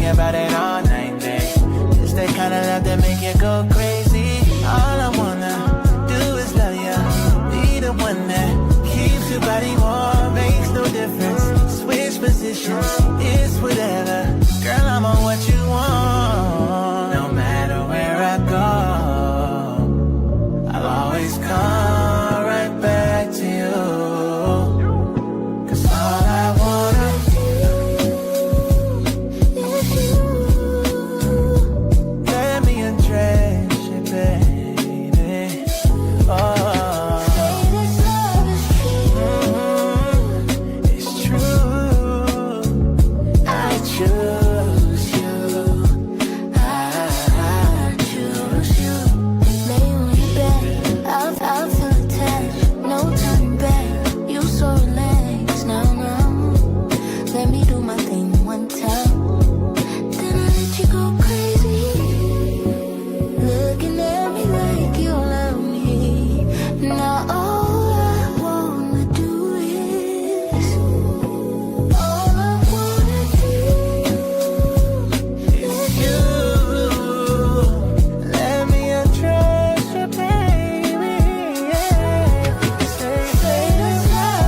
thinking about it all night, babe. It's that kind of love that make you go crazy. All I wanna do is love you. Be the one that keeps your body warm. Makes no difference. Switch positions. It's whatever. Girl, I'm on what you want. No matter where I go, I'll always come right back to you. Cause all I wanna let me address you, baby. Oh, it's true. I choose you. I choose you. Lay on your bed, I'll feel attached. No turning back. You so relaxed now. Let me do my thing one time. Then I let you go crazy. Looking at me like you love me. Now all I wanna do is, all I wanna do It's you. Let me address you, baby. Yeah. Say that's how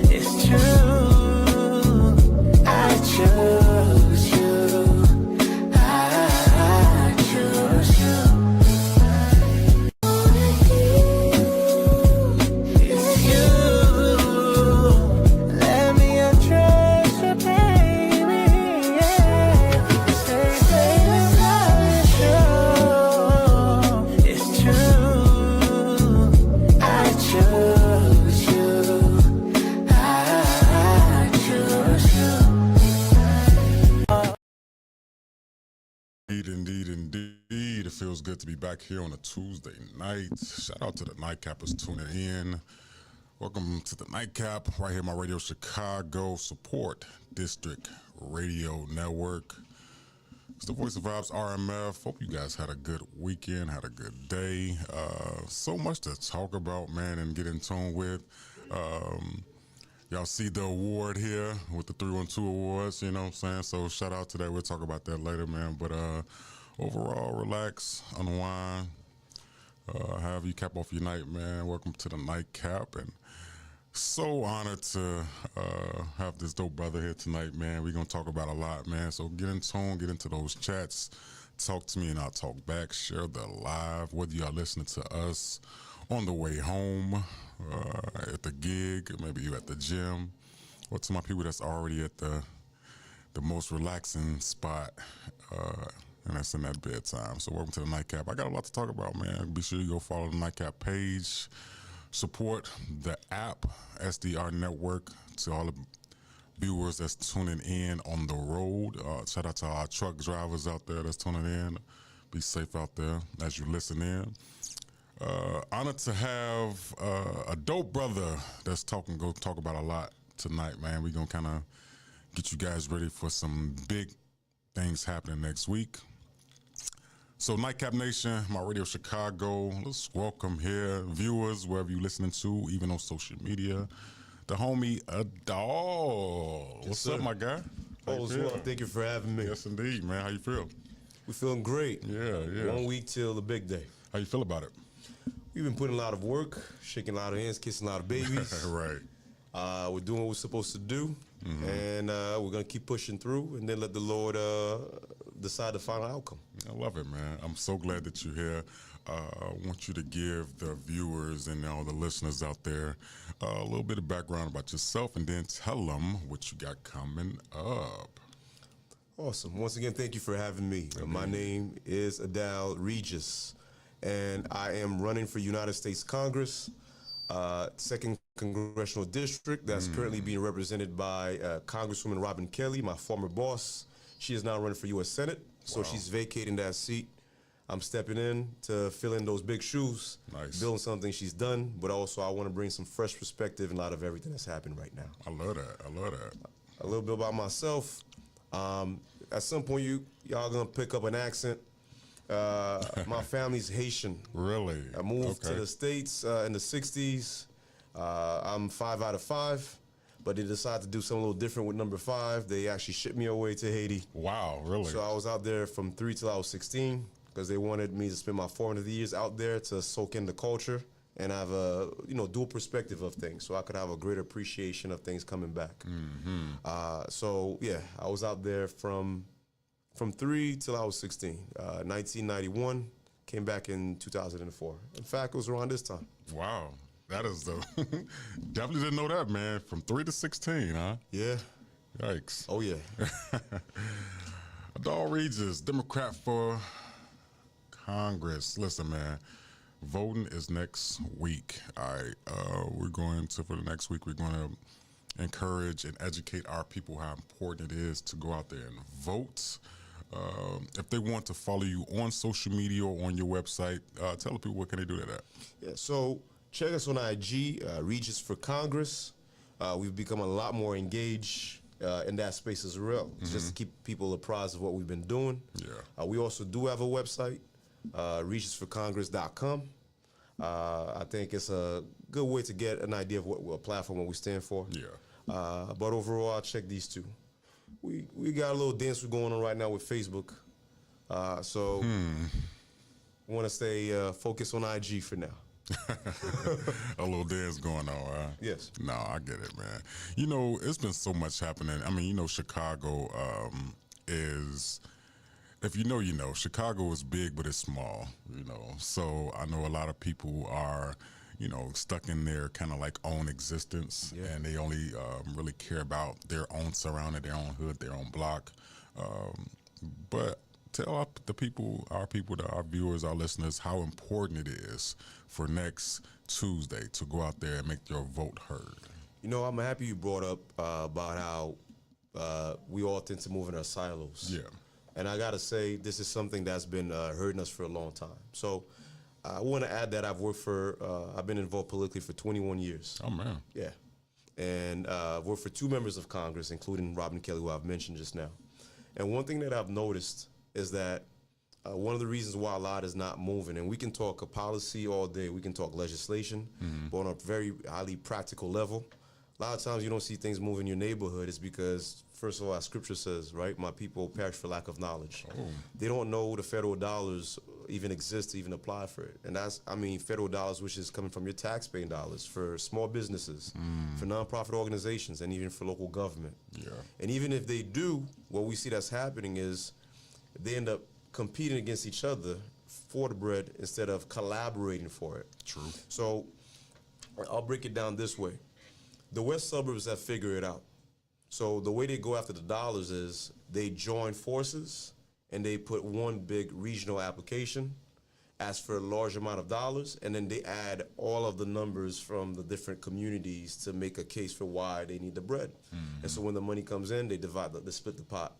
it's true. I choose you. I choose you. It's you. Let me address you, baby. Yeah. Say that's how it's true. I choose you. I choose you. Indeed. It feels good to be back here on a Tuesday night. Shout out to the Nightcappers tuning in. Welcome to the Nightcap, right here on my Radio Chicago Support District Radio Network. It's the Voice of Vibes RMF. Hope you guys had a good weekend, had a good day. So much to talk about, man, and get in tune with. Y'all see the award here with the 312 awards, you know what I'm saying? So shout out to that. We'll talk about that later, man. But overall, relax, unwind, however you cap off your night, man. Welcome to the Nightcap. And so honored to have this dope brother here tonight, man. We're going to talk about a lot, man. So get in tune, get into those chats. Talk to me and I'll talk back. Share the live, whether y'all listening to us on the way home, at the gig, maybe you at the gym, or to my people that's already at the most relaxing spot, and that's in that bedtime. So welcome to the Nightcap. I got a lot to talk about, man. Be sure you go follow the Nightcap page. Support the app, SDR Network, to all the viewers that's tuning in on the road. Shout out to our truck drivers out there that's tuning in. Be safe out there as you listen in. Honored to have a dope brother that's go talk about a lot tonight, man. We're going to kind of get you guys ready for some big things happening next week. So Nightcap Nation, my Radio Chicago, let's welcome here viewers, wherever you listening to, even on social media. The homie Adal. What's up, my guy? All is well. Thank you for having me. Yes, indeed, man. How you feel? We're feeling great. Yeah. 1 week till the big day. How you feel about it? We've been putting a lot of work, shaking a lot of hands, kissing a lot of babies. Right. We're doing what we're supposed to do, and we're going to keep pushing through and then let the Lord decide the final outcome. I love it, man. I'm so glad that you're here. I want you to give the viewers and all the listeners out there a little bit of background about yourself and then tell them what you got coming up. Awesome. Once again, thank you for having me. My name is Adal Regis, and I am running for United States Congress, 2nd Congressional District. That's currently being represented by Congresswoman Robin Kelly, my former boss. She is now running for U.S. Senate, so she's vacating that seat. I'm stepping in to fill in those big shoes, building something she's done, but also I want to bring some fresh perspective in light of everything that's happening right now. I love that. A little bit about myself. At some point, y'all gonna pick up an accent. My family's Haitian. Really? I moved to the States in the 60s. I'm 5 out of 5. but they decided to do something a little different with number 5. They actually shipped me away to Haiti. Wow, really? So I was out there from 3 till I was 16 because they wanted me to spend my formative years out there to soak in the culture and have a dual perspective of things, so I could have a greater appreciation of things coming back. So yeah, I was out there from 3 till I was 16. 1991, came back in 2004. In fact, it was around this time. Wow. That is the definitely didn't know that, man. From 3 to 16, huh? Yeah. Yikes. Oh yeah. Adal Regis, Democrat for Congress. Listen, man, voting is next week. All right. We're going to, for the next week, we're going to encourage and educate our people how important it is to go out there and vote. If they want to follow you on social media or on your website, tell the people what can they do that at? Yeah. So check us on IG, Regis for Congress. We've become a lot more engaged in that space as well, just to keep people apprised of what we've been doing. Yeah. We also do have a website, regisforcongress.com. I think it's a good way to get an idea of what platform we stand for. Yeah. But overall, I'll check these two. We got a little dance going on right now with Facebook. So we want to stay focused on IG for now. A little dance going on, right? Yes. No, I get it, man. You know, it's been so much happening. I mean, you know, Chicago is, if you know, Chicago is big, but it's small, you know. So I know a lot of people are, stuck in their kind of like own existence, and they only really care about their own surrounding, their own hood, their own block. But tell the people, our viewers, our listeners, how important it is for next Tuesday to go out there and make your vote heard. You know, I'm happy you brought up about how we all tend to move in our silos. Yeah. And I got to say, this is something that's been hurting us for a long time. So I want to add that I've been involved politically for 21 years. Oh, man. Yeah. And I've worked for 2 members of Congress, including Robin Kelly, who I've mentioned just now. And one thing that I've noticed is that one of the reasons why a lot is not moving, and we can talk a policy all day, we can talk legislation, but on a very highly practical level, a lot of times you don't see things move in your neighborhood. It's because, first of all, as scripture says, right, my people perish for lack of knowledge. They don't know the federal dollars even exist to even apply for it. And that's, federal dollars, which is coming from your taxpaying dollars for small businesses, for nonprofit organizations, and even for local government. Yeah. And even if they do, what we see that's happening is they end up competing against each other for the bread instead of collaborating for it. True. So I'll break it down this way. The West suburbs have figured it out. So the way they go after the dollars is they join forces and they put one big regional application, ask for a large amount of dollars, and then they add all of the numbers from the different communities to make a case for why they need the bread. And so when the money comes in, they split the pot.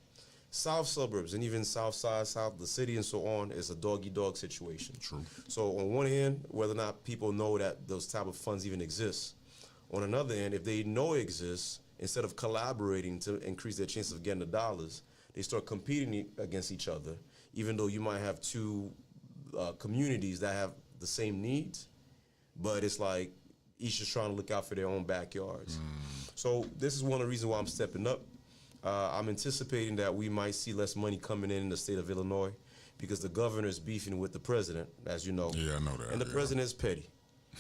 South suburbs and even south side, south of the city and so on is a dog-eat-dog situation. True. So on one hand, whether or not people know that those type of funds even exist. On another hand, if they know it exists, instead of collaborating to increase their chances of getting the dollars, they start competing against each other, even though you might have 2 communities that have the same needs, but it's like each is trying to look out for their own backyards. So this is one of the reasons why I'm stepping up. I'm anticipating that we might see less money coming in the state of Illinois because the governor is beefing with the president, as you know. Yeah, I know that. And the president is petty.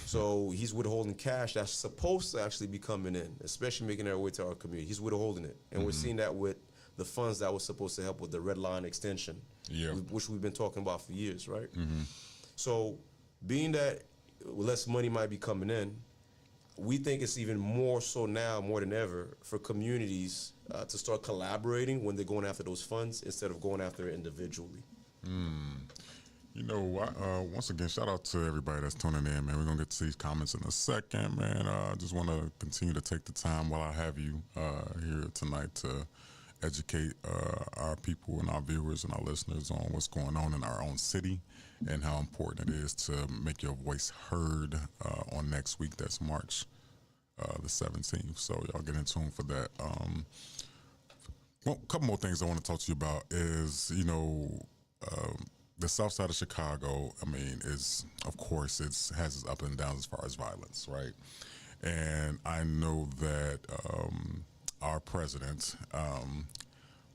So he's withholding cash that's supposed to actually be coming in, especially making their way to our community. He's withholding it. And we're seeing that with the funds that was supposed to help with the Red Line extension, which we've been talking about for years, right? So being that less money might be coming in, we think it's even more so now, more than ever, for communities to start collaborating when they're going after those funds instead of going after it individually. You know, once again, shout out to everybody that's tuning in, man. We're going to get to these comments in a second, man. I just want to continue to take the time while I have you here tonight to educate our people and our viewers and our listeners on what's going on in our own city and how important it is to make your voice heard on next week. That's March the 17th. So y'all get in tune for that. Well, a couple more things I want to talk to you about is, the south side of Chicago, is, of course, has its up and downs as far as violence, right? And I know that our president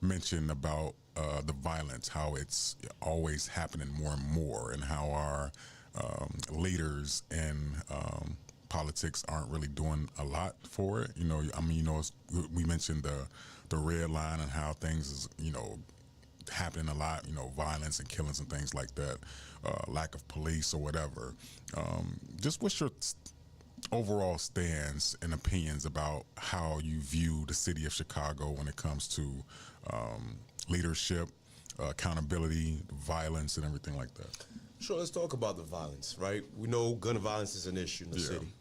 mentioned about the violence, how it's always happening more and more, and how our leaders in politics aren't really doing a lot for it. You know, I mean, you know, we mentioned the red line and how things is, you know, happening a lot, you know, violence and killings and things like that, lack of police or whatever. Just what's your overall stance and opinions about how you view the city of Chicago when it comes to leadership, accountability, violence, and everything like that? Sure, let's talk about the violence, right? We know gun violence is an issue in the city,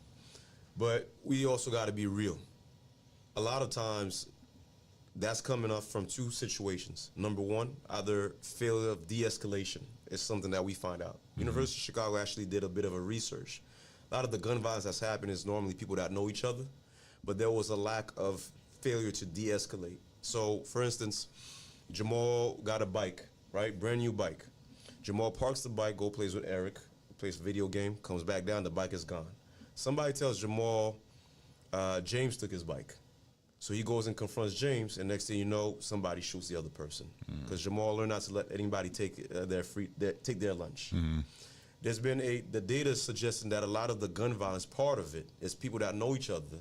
but we also got to be real. A lot of times, that's coming up from two situations. Number one, either failure of de-escalation is something that we find out. University of Chicago actually did a bit of a research. A lot of the gun violence that's happened is normally people that know each other, but there was a lack of failure to de-escalate. So, for instance, Jamal got a bike, right? Brand new bike. Jamal parks the bike, plays with Eric, plays a video game, comes back down, the bike is gone. Somebody tells Jamal James took his bike. So he goes and confronts James, and next thing you know, somebody shoots the other person. Because Jamal learned not to let anybody take their lunch. There's been the data is suggesting that a lot of the gun violence part of it is people that know each other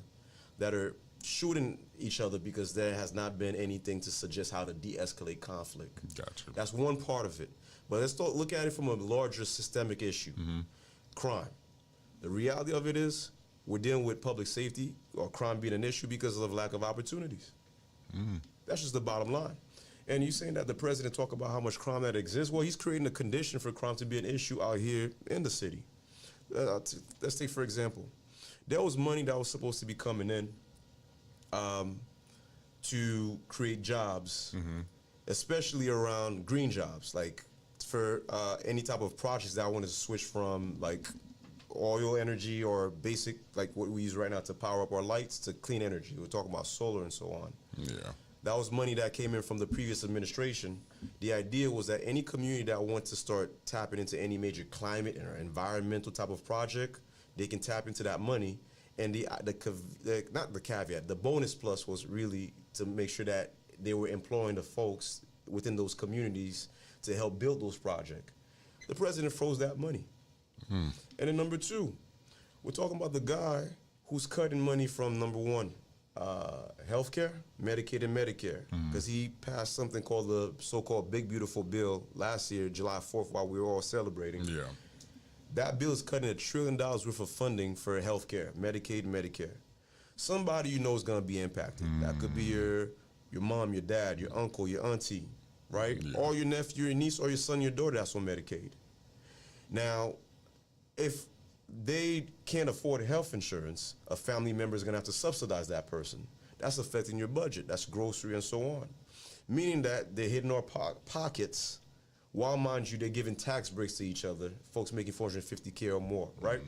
that are shooting each other because there has not been anything to suggest how to de-escalate conflict. Gotcha. That's one part of it. But let's look at it from a larger systemic issue. Crime. The reality of it is we're dealing with public safety or crime being an issue because of lack of opportunities. That's just the bottom line. And you saying that the president talk about how much crime that exists? Well, he's creating a condition for crime to be an issue out here in the city. Let's take, for example, there was money that was supposed to be coming in to create jobs, especially around green jobs, like for any type of projects that I wanted to switch from, like oil energy or basic, like what we use right now to power up our lights, to clean energy. We're talking about solar and so on. Yeah. That was money that came in from the previous administration. The idea was that any community that wants to start tapping into any major climate or environmental type of project, they can tap into that money. And not the caveat, the bonus plus was really to make sure that they were employing the folks within those communities to help build those projects. The president froze that money. And then number two, we're talking about the guy who's cutting money from, number one, healthcare, Medicaid and Medicare, because he passed something called the so-called Big Beautiful Bill last year, July 4th, while we were all celebrating. Yeah. That bill is cutting $1 trillion worth of funding for healthcare, Medicaid and Medicare. Somebody you know is going to be impacted. That could be your mom, your dad, your uncle, your auntie, right? Yeah. Or your nephew, your niece, or your son, your daughter that's on Medicaid. Now, if they can't afford health insurance, a family member is going to have to subsidize that person. That's affecting your budget. That's grocery and so on. Meaning that they're hitting our pockets while, mind you, they're giving tax breaks to each other, folks making $450K or more, right?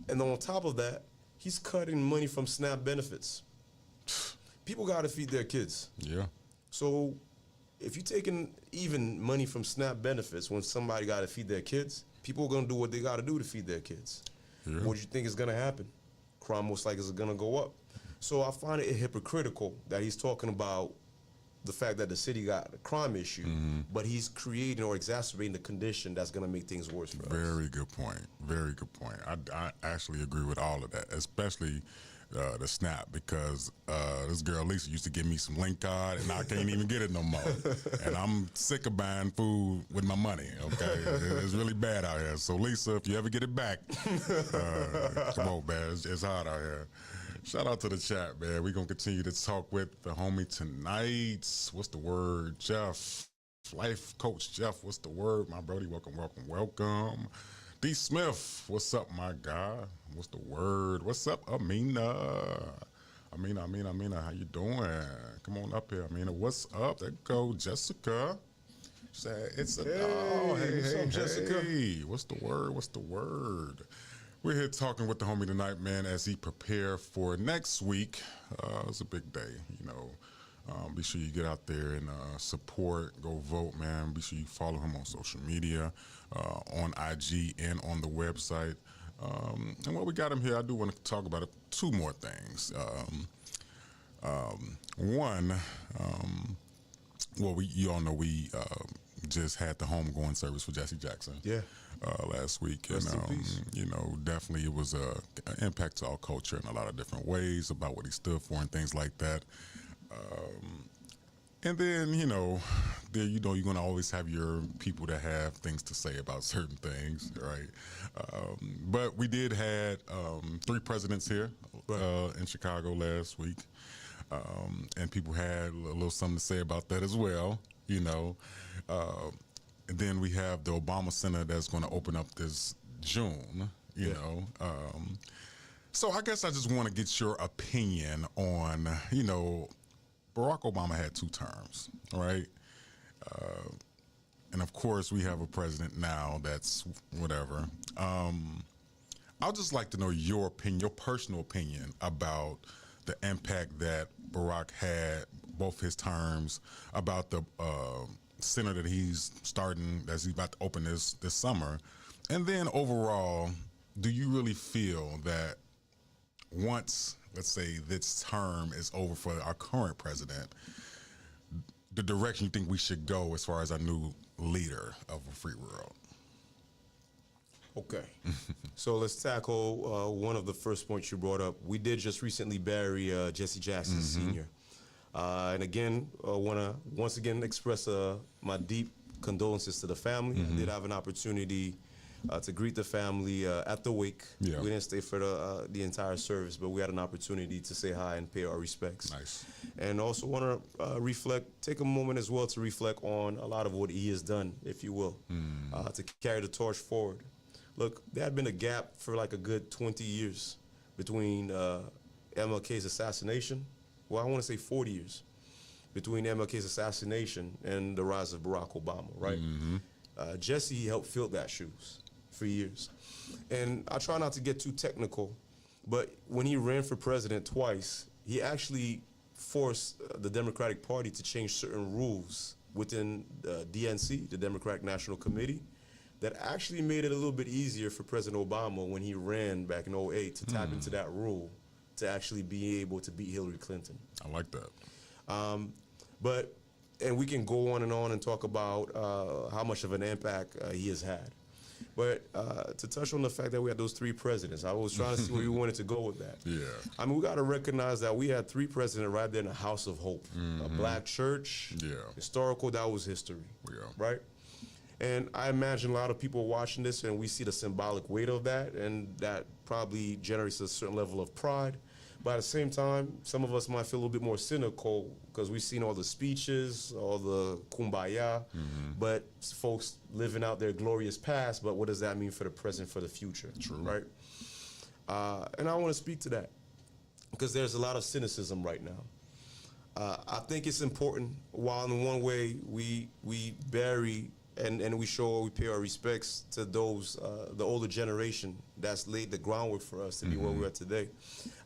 And then on top of that, he's cutting money from SNAP benefits. People got to feed their kids. Yeah. So if you're taking even money from SNAP benefits when somebody got to feed their kids, people are going to do what they got to do to feed their kids. Yeah. What do you think is going to happen? Crime most likely is going to go up. So I find it hypocritical that he's talking about the fact that the city got a crime issue, but he's creating or exacerbating the condition that's going to make things worse for us. Very good point. Very good point. I actually agree with all of that, especially the SNAP, because this girl Lisa used to give me some link card, and I can't even get it no more. And I'm sick of buying food with my money. Okay, it's really bad out here. So Lisa, if you ever get it back, come on, man, it's hard out here. Shout out to the chat, man. We're gonna continue to talk with the homie tonight. What's the word, Jeff? Life coach Jeff. What's the word, my brody? Welcome, welcome, welcome. D. Smith, what's up, my guy? What's the word? What's up, Amina? Amina, how you doing? Come on up here, Amina. What's up? There you go, Jessica. She said, it's a dog. Hey, Jessica. Hey, what's the word? What's the word? We're here talking with the homie tonight, man, as he prepare for next week. It's a big day, you know. Be sure you get out there and support, go vote, man. Be sure you follow him on social media, on IG and on the website. And while we got him here, I do want to talk about two more things. One, well, you all know we just had the homegoing service for Jesse Jackson. Yeah. Last week, Rest in and peace. you know, definitely it was an impact to our culture in a lot of different ways about what he stood for and things like that. And then you're going to always have your people that have things to say about certain things, right? But we did had 3 presidents here in Chicago last week, and people had a little something to say about that as well, you know. And then we have the Obama Center that's going to open up this June, you know. So I guess I just want to get your opinion on, you know, Barack Obama had 2 terms, right? And of course, we have a president now that's whatever. I'd just like to know your opinion, your personal opinion about the impact that Barack had, both his terms, about the center that he's starting, as he's about to open this summer. And then overall, do you really feel that once, let's say, this term is over for our current president, the direction you think we should go as far as our new leader of a free world? Okay. So let's tackle one of the first points you brought up. We did just recently bury Jesse Jackson Sr. And again, I want to once again express my deep condolences to the family. I did have an opportunity to greet the family at the wake. Yeah. We didn't stay for the entire service, but we had an opportunity to say hi and pay our respects. Nice. And also want to take a moment as well to reflect on a lot of what he has done, if you will, to carry the torch forward. Look, there had been a gap for like a good 20 years between MLK's assassination. Well, I want to say 40 years between MLK's assassination and the rise of Barack Obama, right? Jesse helped fill that shoes for years. And I try not to get too technical, but when he ran for president twice, he actually forced the Democratic Party to change certain rules within the DNC, the Democratic National Committee, that actually made it a little bit easier for President Obama when he ran back in 2008 to tap into that rule to actually be able to beat Hillary Clinton. I like that. And we can go on and talk about how much of an impact he has had. But to touch on the fact that we had those 3 presidents, I was trying to see where you wanted to go with that. Yeah. I mean, we got to recognize that we had 3 presidents right there in the House of Hope. A black church, historical, that was history, right? And I imagine a lot of people watching this and we see the symbolic weight of that, and that probably generates a certain level of pride. But at the same time, some of us might feel a little bit more cynical because we've seen all the speeches, all the kumbaya, but folks living out their glorious past, but what does that mean for the present, for the future, right? And I want to speak to that because there's a lot of cynicism right now. I think it's important, while in one way we bury and we pay our respects to those, the older generation that's laid the groundwork for us to be where we're at today.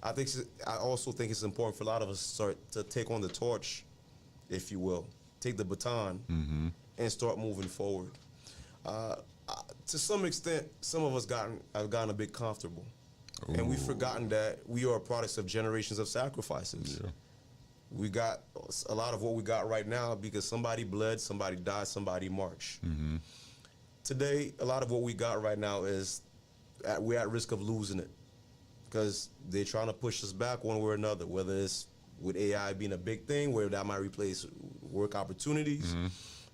I also think it's important for a lot of us to start to take on the torch, if you will, take the baton and start moving forward. To some extent, some of us have gotten a bit comfortable. And we've forgotten that we are products of generations of sacrifices. Yeah. We got a lot of what we got right now because somebody bled, somebody died, somebody marched. Today, a lot of what we got right now is we're at risk of losing it because they're trying to push us back one way or another, whether it's with AI being a big thing, where that might replace work opportunities.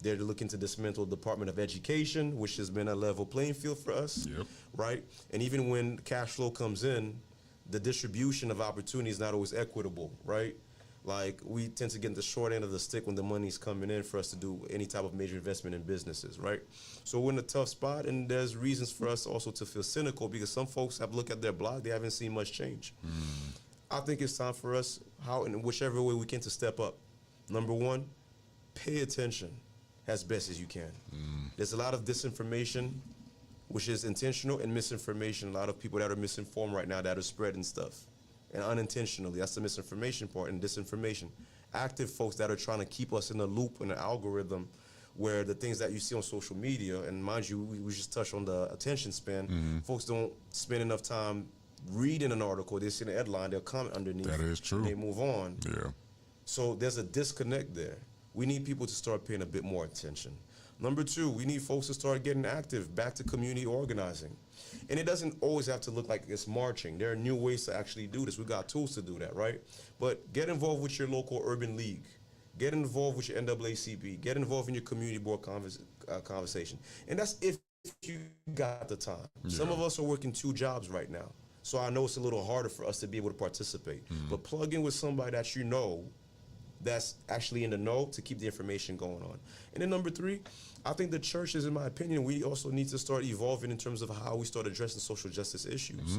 They're looking to dismantle the Department of Education, which has been a level playing field for us, right? And even when cash flow comes in, the distribution of opportunity is not always equitable, right? Like, we tend to get the short end of the stick when the money's coming in for us to do any type of major investment in businesses, right? So we're in a tough spot, and there's reasons for us also to feel cynical because some folks have looked at their blog, they haven't seen much change. I think it's time for us, in whichever way we can, to step up. Number one, pay attention as best as you can. There's a lot of disinformation, which is intentional, and misinformation. A lot of people that are misinformed right now that are spreading stuff. And unintentionally, that's the misinformation part, and disinformation. Active folks that are trying to keep us in the loop and the algorithm where the things that you see on social media, and mind you, we just touched on the attention span. Folks don't spend enough time reading an article. They see the headline, they'll comment underneath. That is true. And they move on. Yeah. So there's a disconnect there. We need people to start paying a bit more attention. Number two, we need folks to start getting active, back to community organizing. And it doesn't always have to look like it's marching. There are new ways to actually do this. We got tools to do that, right? But get involved with your local urban league. Get involved with your NAACP. Get involved in your community board conversation. And that's if you got the time. Some of us are working 2 jobs right now. So I know it's a little harder for us to be able to participate. But plug in with somebody that you know that's actually in the know to keep the information going on. And then number 3, I think the churches, in my opinion, we also need to start evolving in terms of how we start addressing social justice issues.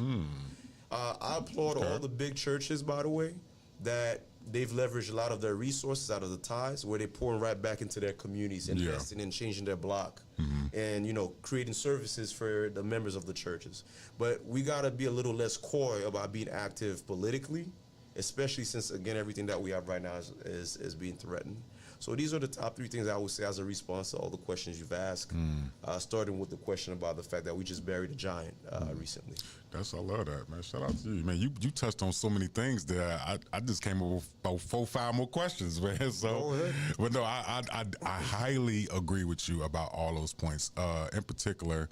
I applaud all the big churches, by the way, that they've leveraged a lot of their resources out of the tithes, where they're pouring right back into their communities, investing in changing their block, and, you know, creating services for the members of the churches. But we got to be a little less coy about being active politically, especially since, again, everything that we have right now is being threatened. So these are the top 3 things I would say as a response to all the questions you've asked, starting with the question about the fact that we just buried a giant recently. I love that, man. Shout out to you, man. You touched on so many things there. I just came up with about 4, 5 more questions, man. So, go ahead. But no, I highly agree with you about all those points. In particular,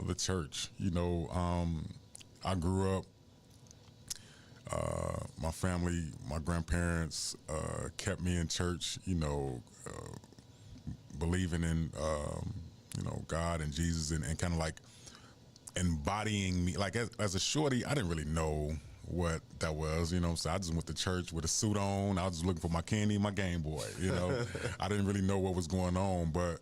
the church. You know, I grew up. My family, my grandparents kept me in church, you know, believing in, you know, God and Jesus, and kind of like embodying me. Like as a shorty, I didn't really know what that was, you know, so I just went to church with a suit on. I was just looking for my candy and my Game Boy, you know. I didn't really know what was going on, but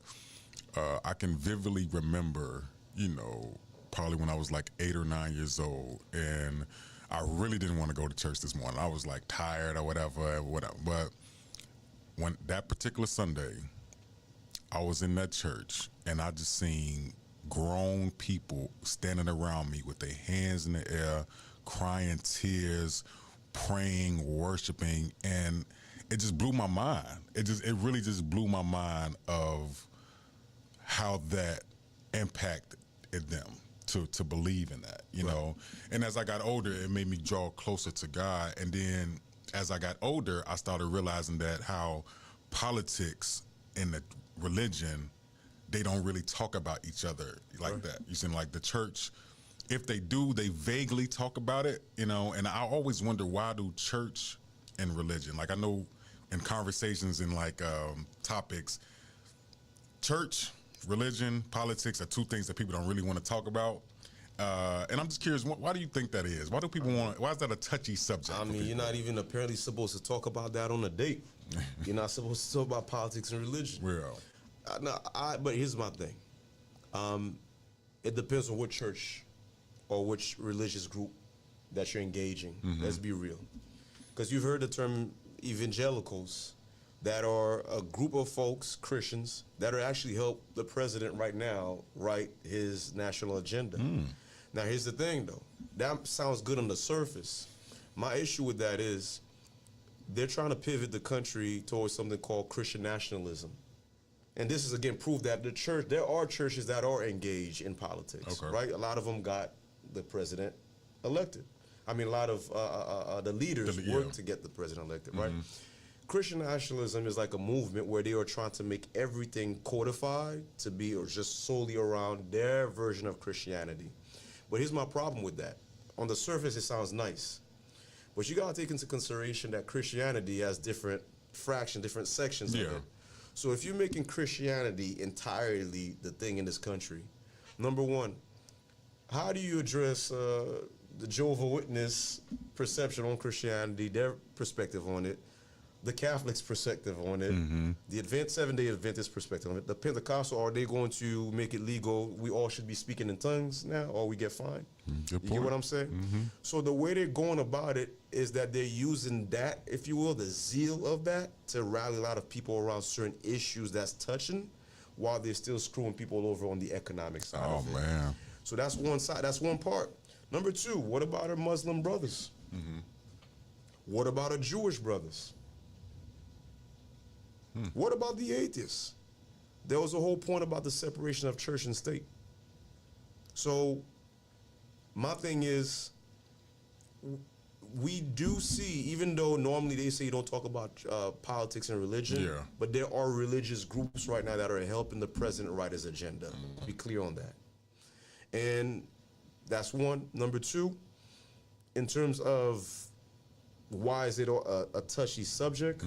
I can vividly remember, you know, probably when I was like 8 or 9 years old, and I really didn't want to go to church this morning. I was like tired or whatever. But when that particular Sunday, I was in that church, and I just seen grown people standing around me with their hands in the air, crying tears, praying, worshiping, and it just blew my mind. It really just blew my mind of how that impacted them. To believe in that, you know. And as I got older, it made me draw closer to God. And then as I got older, I started realizing that how politics and the religion, they don't really talk about each other like that. You see, like the church, if they do, they vaguely talk about it, you know. And I always wonder, why do church and religion, like I know in conversations and like topics, church, religion, politics are 2 things that people don't really want to talk about. And I'm just curious, why do you think that is? Why do people why is that a touchy subject? I mean, you're not even apparently supposed to talk about that on a date. You're not supposed to talk about politics and religion. Well, but here's my thing. It depends on what church or which religious group that you're engaging. Let's be real. Because you've heard the term evangelicals, that are a group of folks, Christians, that are actually help the president right now write his national agenda. Now, here's the thing, though. That sounds good on the surface. My issue with that is they're trying to pivot the country towards something called Christian nationalism. And this is, again, proof that there are churches that are engaged in politics, right? A lot of them got the president elected. I mean, a lot of the leaders work to get the president elected, right? Christian nationalism is like a movement where they are trying to make everything codified to be or just solely around their version of Christianity. But here's my problem with that. On the surface, it sounds nice. But you got to take into consideration that Christianity has different fractions, different sections of it. So if you're making Christianity entirely the thing in this country, number one, how do you address the Jehovah's Witness perception on Christianity, their perspective on it, the Catholics' perspective on it, the Seventh-day Adventist perspective on it, the Pentecostal, are they going to make it legal? We all should be speaking in tongues now, or we get fined? You get what I'm saying? So the way they're going about it is that they're using that, if you will, the zeal of that, to rally a lot of people around certain issues that's touching, while they're still screwing people over on the economic side of it. Man. So that's one side, that's one part. Number 2, what about our Muslim brothers? What about our Jewish brothers? What about the atheists? there was a whole point about the separation of church and state. So my thing is, we do see, even though normally they say you don't talk about politics and religion, Yeah. but there are religious groups right now that are helping the president write his agenda. Be clear on that. And that's one. Number two, in terms of why is it a touchy subject,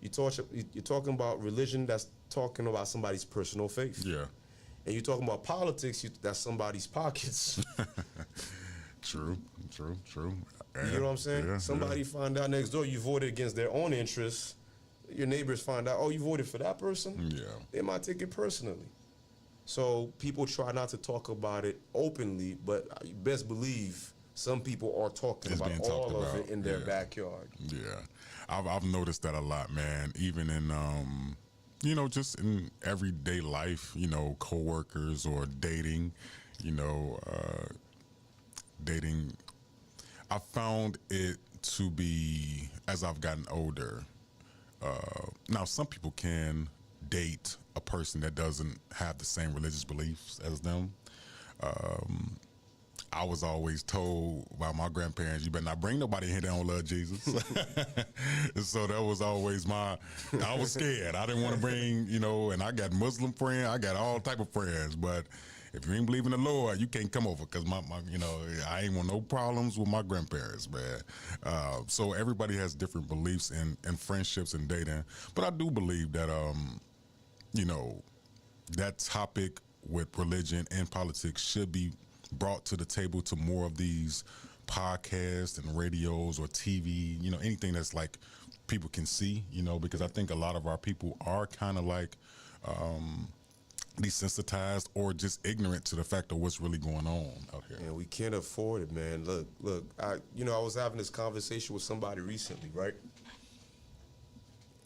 you're talking about religion, that's talking about somebody's personal faith. Yeah. And you're talking about politics, that's somebody's pockets. True. You know what I'm saying? Yeah, Somebody find out next door you voted against their own interests. Your neighbors find out, oh, you voted for that person? Yeah. They might take it personally. So people try not to talk about it openly, but you best believe some people are talking It's about being all talked of about, it in their yeah. backyard. Yeah, I've noticed that a lot, man. Even in you know, just in everyday life, you know, coworkers or dating, you know, dating. I found it to be, as I've gotten older. Now, some people can date a person that doesn't have the same religious beliefs as them. I was always told by my grandparents, you better not bring nobody here that don't love Jesus. So that was always I was scared. I didn't want to bring, you know, and I got Muslim friends, I got all type of friends, but if you ain't believe in the Lord, you can't come over because my you know, I ain't want no problems with my grandparents, man. So everybody has different beliefs in friendships and dating, but I do believe that, you know, that topic with religion and politics should be brought to the table to more of these podcasts and radios or TV, you know, anything that's like people can see, you know, because I think a lot of our people are kind of like desensitized or just ignorant to the fact of what's really going on out here. And we can't afford it, man. Look, I was having this conversation with somebody recently, right?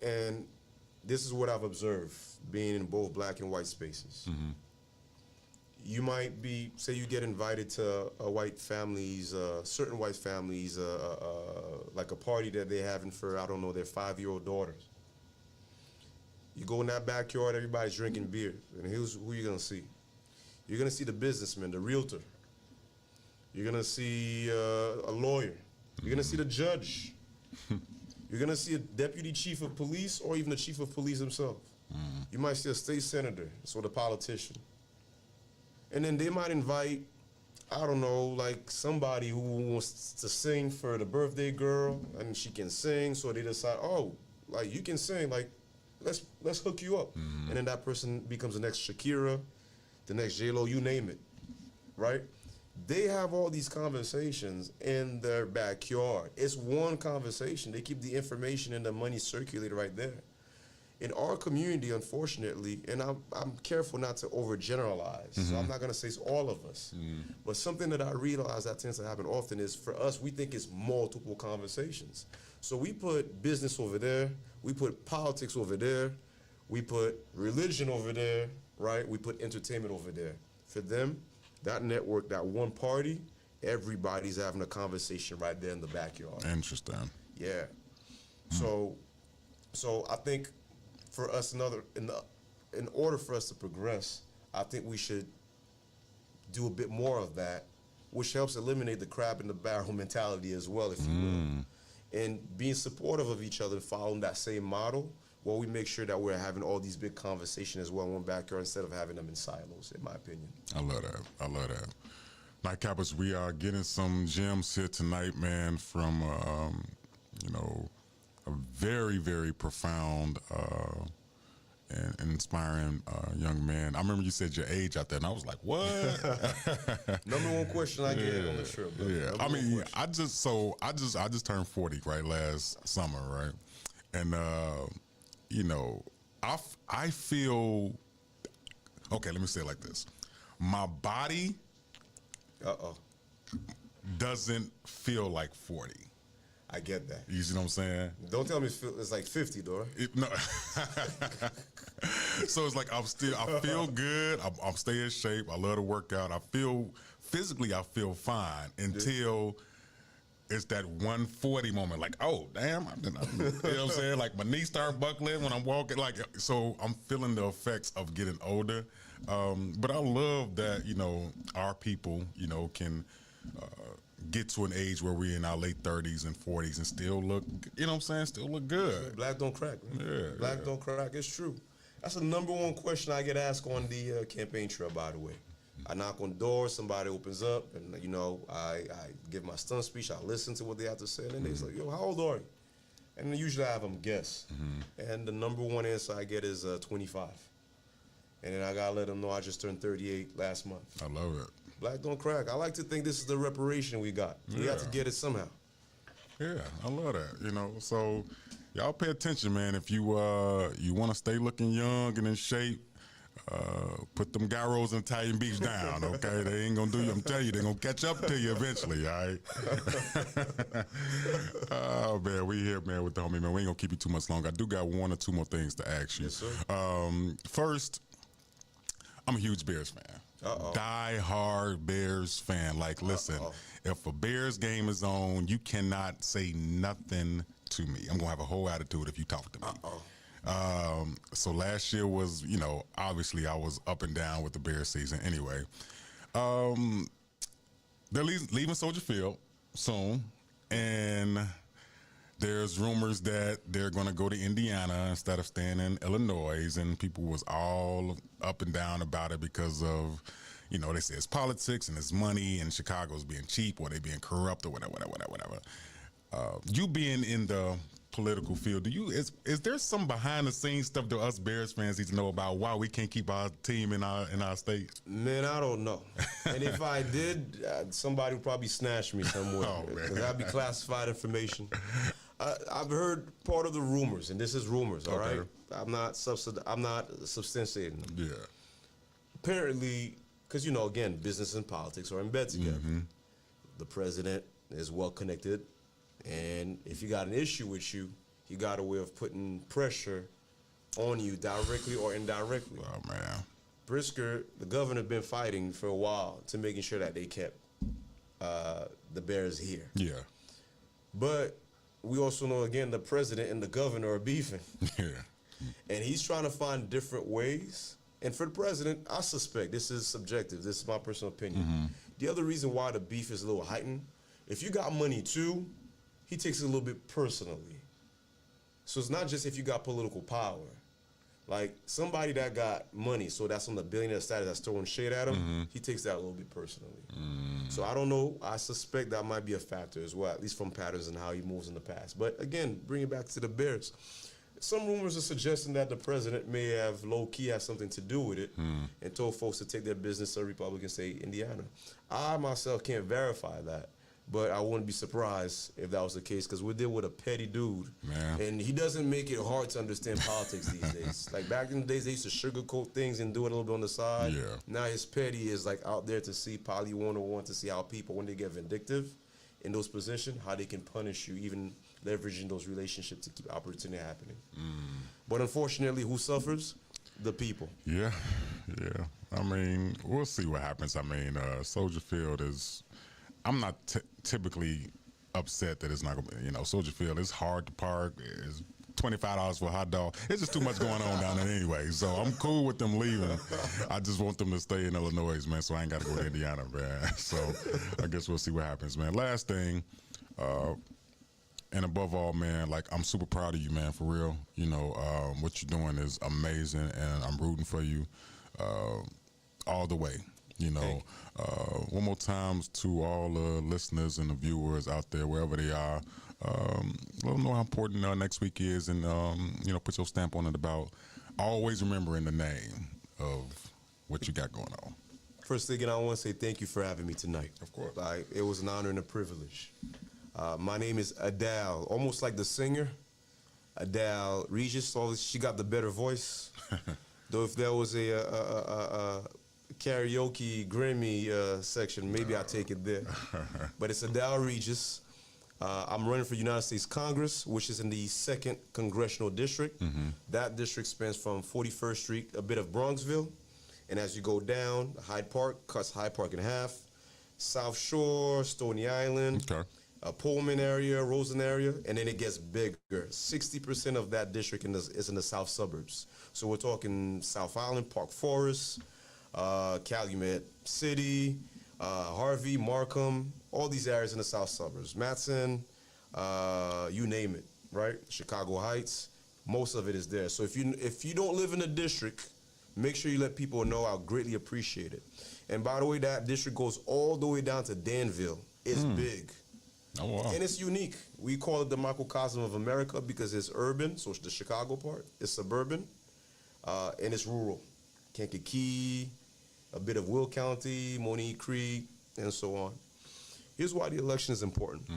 And this is what I've observed being in both black and white spaces. You might be, say you get invited to a white family's, certain white families, like a party that they're having for, I don't know, their 5-year-old daughters. You go in that backyard, everybody's drinking beer. And here's who you're going to see. You're going to see the businessman, the realtor. You're going to see a lawyer. You're going to see the judge. You're going to see a deputy chief of police or even the chief of police himself. You might see a state senator, so the politician. And then they might invite, I don't know, like somebody who wants to sing for the birthday girl, and she can sing, so they decide, oh, like you can sing, like let's hook you up. And then that person becomes the next Shakira, the next J-Lo, you name it, right? They have all these conversations in their backyard. It's one conversation. They keep the information and the money circulated right there. In our community, unfortunately, and I'm careful not to overgeneralize, so I'm not going to say it's all of us, but something that I realize that tends to happen often is for us, we think it's multiple conversations. So we put business over there, we put politics over there, we put religion over there, right? We put entertainment over there. For them, that network, that one party, everybody's having a conversation right there in the backyard. Interesting. Yeah. So I think for us, in order for us to progress, I think we should do a bit more of that, which helps eliminate the crab in the barrel mentality as well, if you will. And being supportive of each other, following that same model, well, we make sure that we're having all these big conversations as well in one backyard instead of having them in silos, in my opinion. I love that. Nightcappers, we are getting some gems here tonight, man, from, you know, a very, very profound and inspiring young man. I remember you said your age out there, and I was like, what? Number one question I get on the show. Yeah, I mean, I just turned 40 right last summer, right? And you know, I feel okay. Let me say it like this: my body doesn't feel like 40. I get that. You see what I'm saying? Don't tell me it's like 50, though. No. So it's like I feel good. I'm staying in shape. I love to work out. I feel physically fine until it's that 140 moment. Like, oh, damn. You know what I'm saying? Like, my knees start buckling when I'm walking. Like, so I'm feeling the effects of getting older. But I love that, you know, our people, you know, can get to an age where we're in our late 30s and 40s and still look, you know what I'm saying, still look good. Black don't crack, man. Yeah, Black don't crack. It's true. That's the #1 question I get asked on the campaign trail, by the way. I knock on doors, somebody opens up, and, you know, I give my stunt speech, I listen to what they have to say, and then they say, yo, how old are you? And then usually I have them guess. And the #1 answer I get is 25. And then I gotta let them know I just turned 38 last month. I love it. Black don't crack. I like to think this is the reparation we got. We have to get it somehow. Yeah, I love that. You know, so y'all pay attention, man. If you you want to stay looking young and in shape, put them gyros and Italian beefs down, okay? They ain't gonna do you. I'm telling you, they're gonna catch up to you eventually, all right? Oh, man, we here, man, with the homie, man. We ain't gonna keep you too much longer. I do got 1 or 2 more things to ask you. Yes, sir. First, I'm a huge Bears fan. Die-hard Bears fan. Like, listen, if a Bears game is on, you cannot say nothing to me. I'm going to have a whole attitude if you talk to me. So last year was, you know, obviously I was up and down with the Bears season anyway. They're leaving Soldier Field soon, and there's rumors that they're going to go to Indiana instead of staying in Illinois, and people was all up and down about it because of, you know, they say it's politics and it's money and Chicago's being cheap or they being corrupt or whatever. You being in the political field, is there some behind the scenes stuff that us Bears fans need to know about why we can't keep our team in our state? Man, I don't know. And if I did, somebody would probably snatch me somewhere because that'd be classified information. I've heard part of the rumors, and this is rumors, all right? I'm not substantiating them. Yeah. Apparently, because, you know, again, business and politics are in bed together. The president is well connected, and if you got an issue with you, he got a way of putting pressure on you directly or indirectly. Oh, man. Brisker, the governor, been fighting for a while to making sure that they kept the Bears here. Yeah. But we also know, again, the president and the governor are beefing. Yeah. And he's trying to find different ways. And for the president, I suspect, this is subjective, this is my personal opinion. The other reason why the beef is a little heightened, if you got money too, he takes it a little bit personally. So it's not just if you got political power. Like, somebody that got money, so that's on the billionaire status that's throwing shade at him, he takes that a little bit personally. So I don't know. I suspect that might be a factor as well, at least from patterns and how he moves in the past. But again, bring it back to the Bears. Some rumors are suggesting that the president may have low-key had something to do with it and told folks to take their business to Republican state Indiana. I myself can't verify that. But I wouldn't be surprised if that was the case because we're dealing with a petty dude. Man. And he doesn't make it hard to understand politics these days. Like back in the days, they used to sugarcoat things and do it a little bit on the side. Yeah. Now his petty is like out there to see, probably want to see how people, when they get vindictive in those positions, how they can punish you, even leveraging those relationships to keep opportunity happening. But unfortunately, who suffers? The people. Yeah. I mean, we'll see what happens. I mean, Soldier Field is... I'm not typically upset that it's not going to be, you know, Soldier Field is hard to park. It's $25 for a hot dog. It's just too much going on down there anyway. So I'm cool with them leaving. I just want them to stay in Illinois, man, so I ain't got to go to Indiana, man. So I guess we'll see what happens, man. Last thing, and above all, man, like, I'm super proud of you, man, for real. You know, what you're doing is amazing, and I'm rooting for you all the way. You know, one more time to all the listeners and the viewers out there, wherever they are, let them know how important next week is, and you know, put your stamp on it about always remembering the name of what you got going on. First thing, I want to say thank you for having me tonight. Of course. Like, it was an honor and a privilege. My name is Adele, almost like the singer, Adele Regis. She got the better voice. Though if there was a karaoke Grammy section, maybe I'll take it there. But it's Adele Regis. I'm running for United States Congress, which is in the 2nd Congressional District. That district spans from 41st Street, a bit of Bronxville, and as you go down, Hyde Park cuts Hyde Park in half, South Shore, Stony Island, Pullman area, Rosen area, and then it gets bigger. 60% of that district is in the south suburbs. So we're talking South Island, Park Forest, Calumet City, Harvey, Markham, all these areas in the south suburbs. Matson, you name it, right? Chicago Heights, most of it is there. So if you don't live in the district, make sure you let people know. I'll greatly appreciate it. And by the way, that district goes all the way down to Danville. It's big. Oh, wow. And it's unique. We call it the microcosm of America because it's urban, so it's the Chicago part. It's suburban, and it's rural. Kankakee, a bit of Will County, Monique Creek, and so on. Here's why the election is important.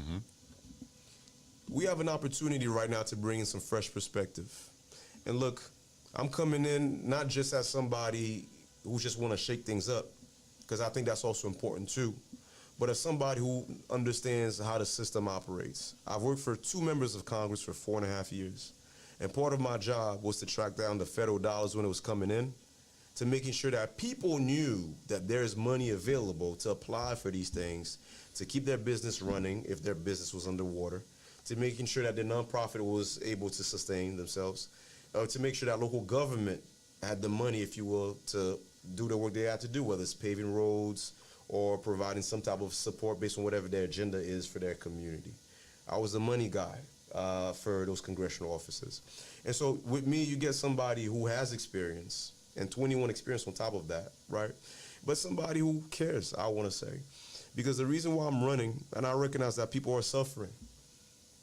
We have an opportunity right now to bring in some fresh perspective. And look, I'm coming in not just as somebody who just want to shake things up, because I think that's also important too, but as somebody who understands how the system operates. I've worked for 2 members of Congress for 4.5 years, and part of my job was to track down the federal dollars when it was coming in, to making sure that people knew that there's money available to apply for these things, to keep their business running if their business was underwater, to making sure that the nonprofit was able to sustain themselves, to make sure that local government had the money, if you will, to do the work they had to do, whether it's paving roads or providing some type of support based on whatever their agenda is for their community. I was the money guy for those congressional offices. And so with me, you get somebody who has experience, and 21 experience on top of that, right? But somebody who cares, I want to say. Because the reason why I'm running, and I recognize that people are suffering,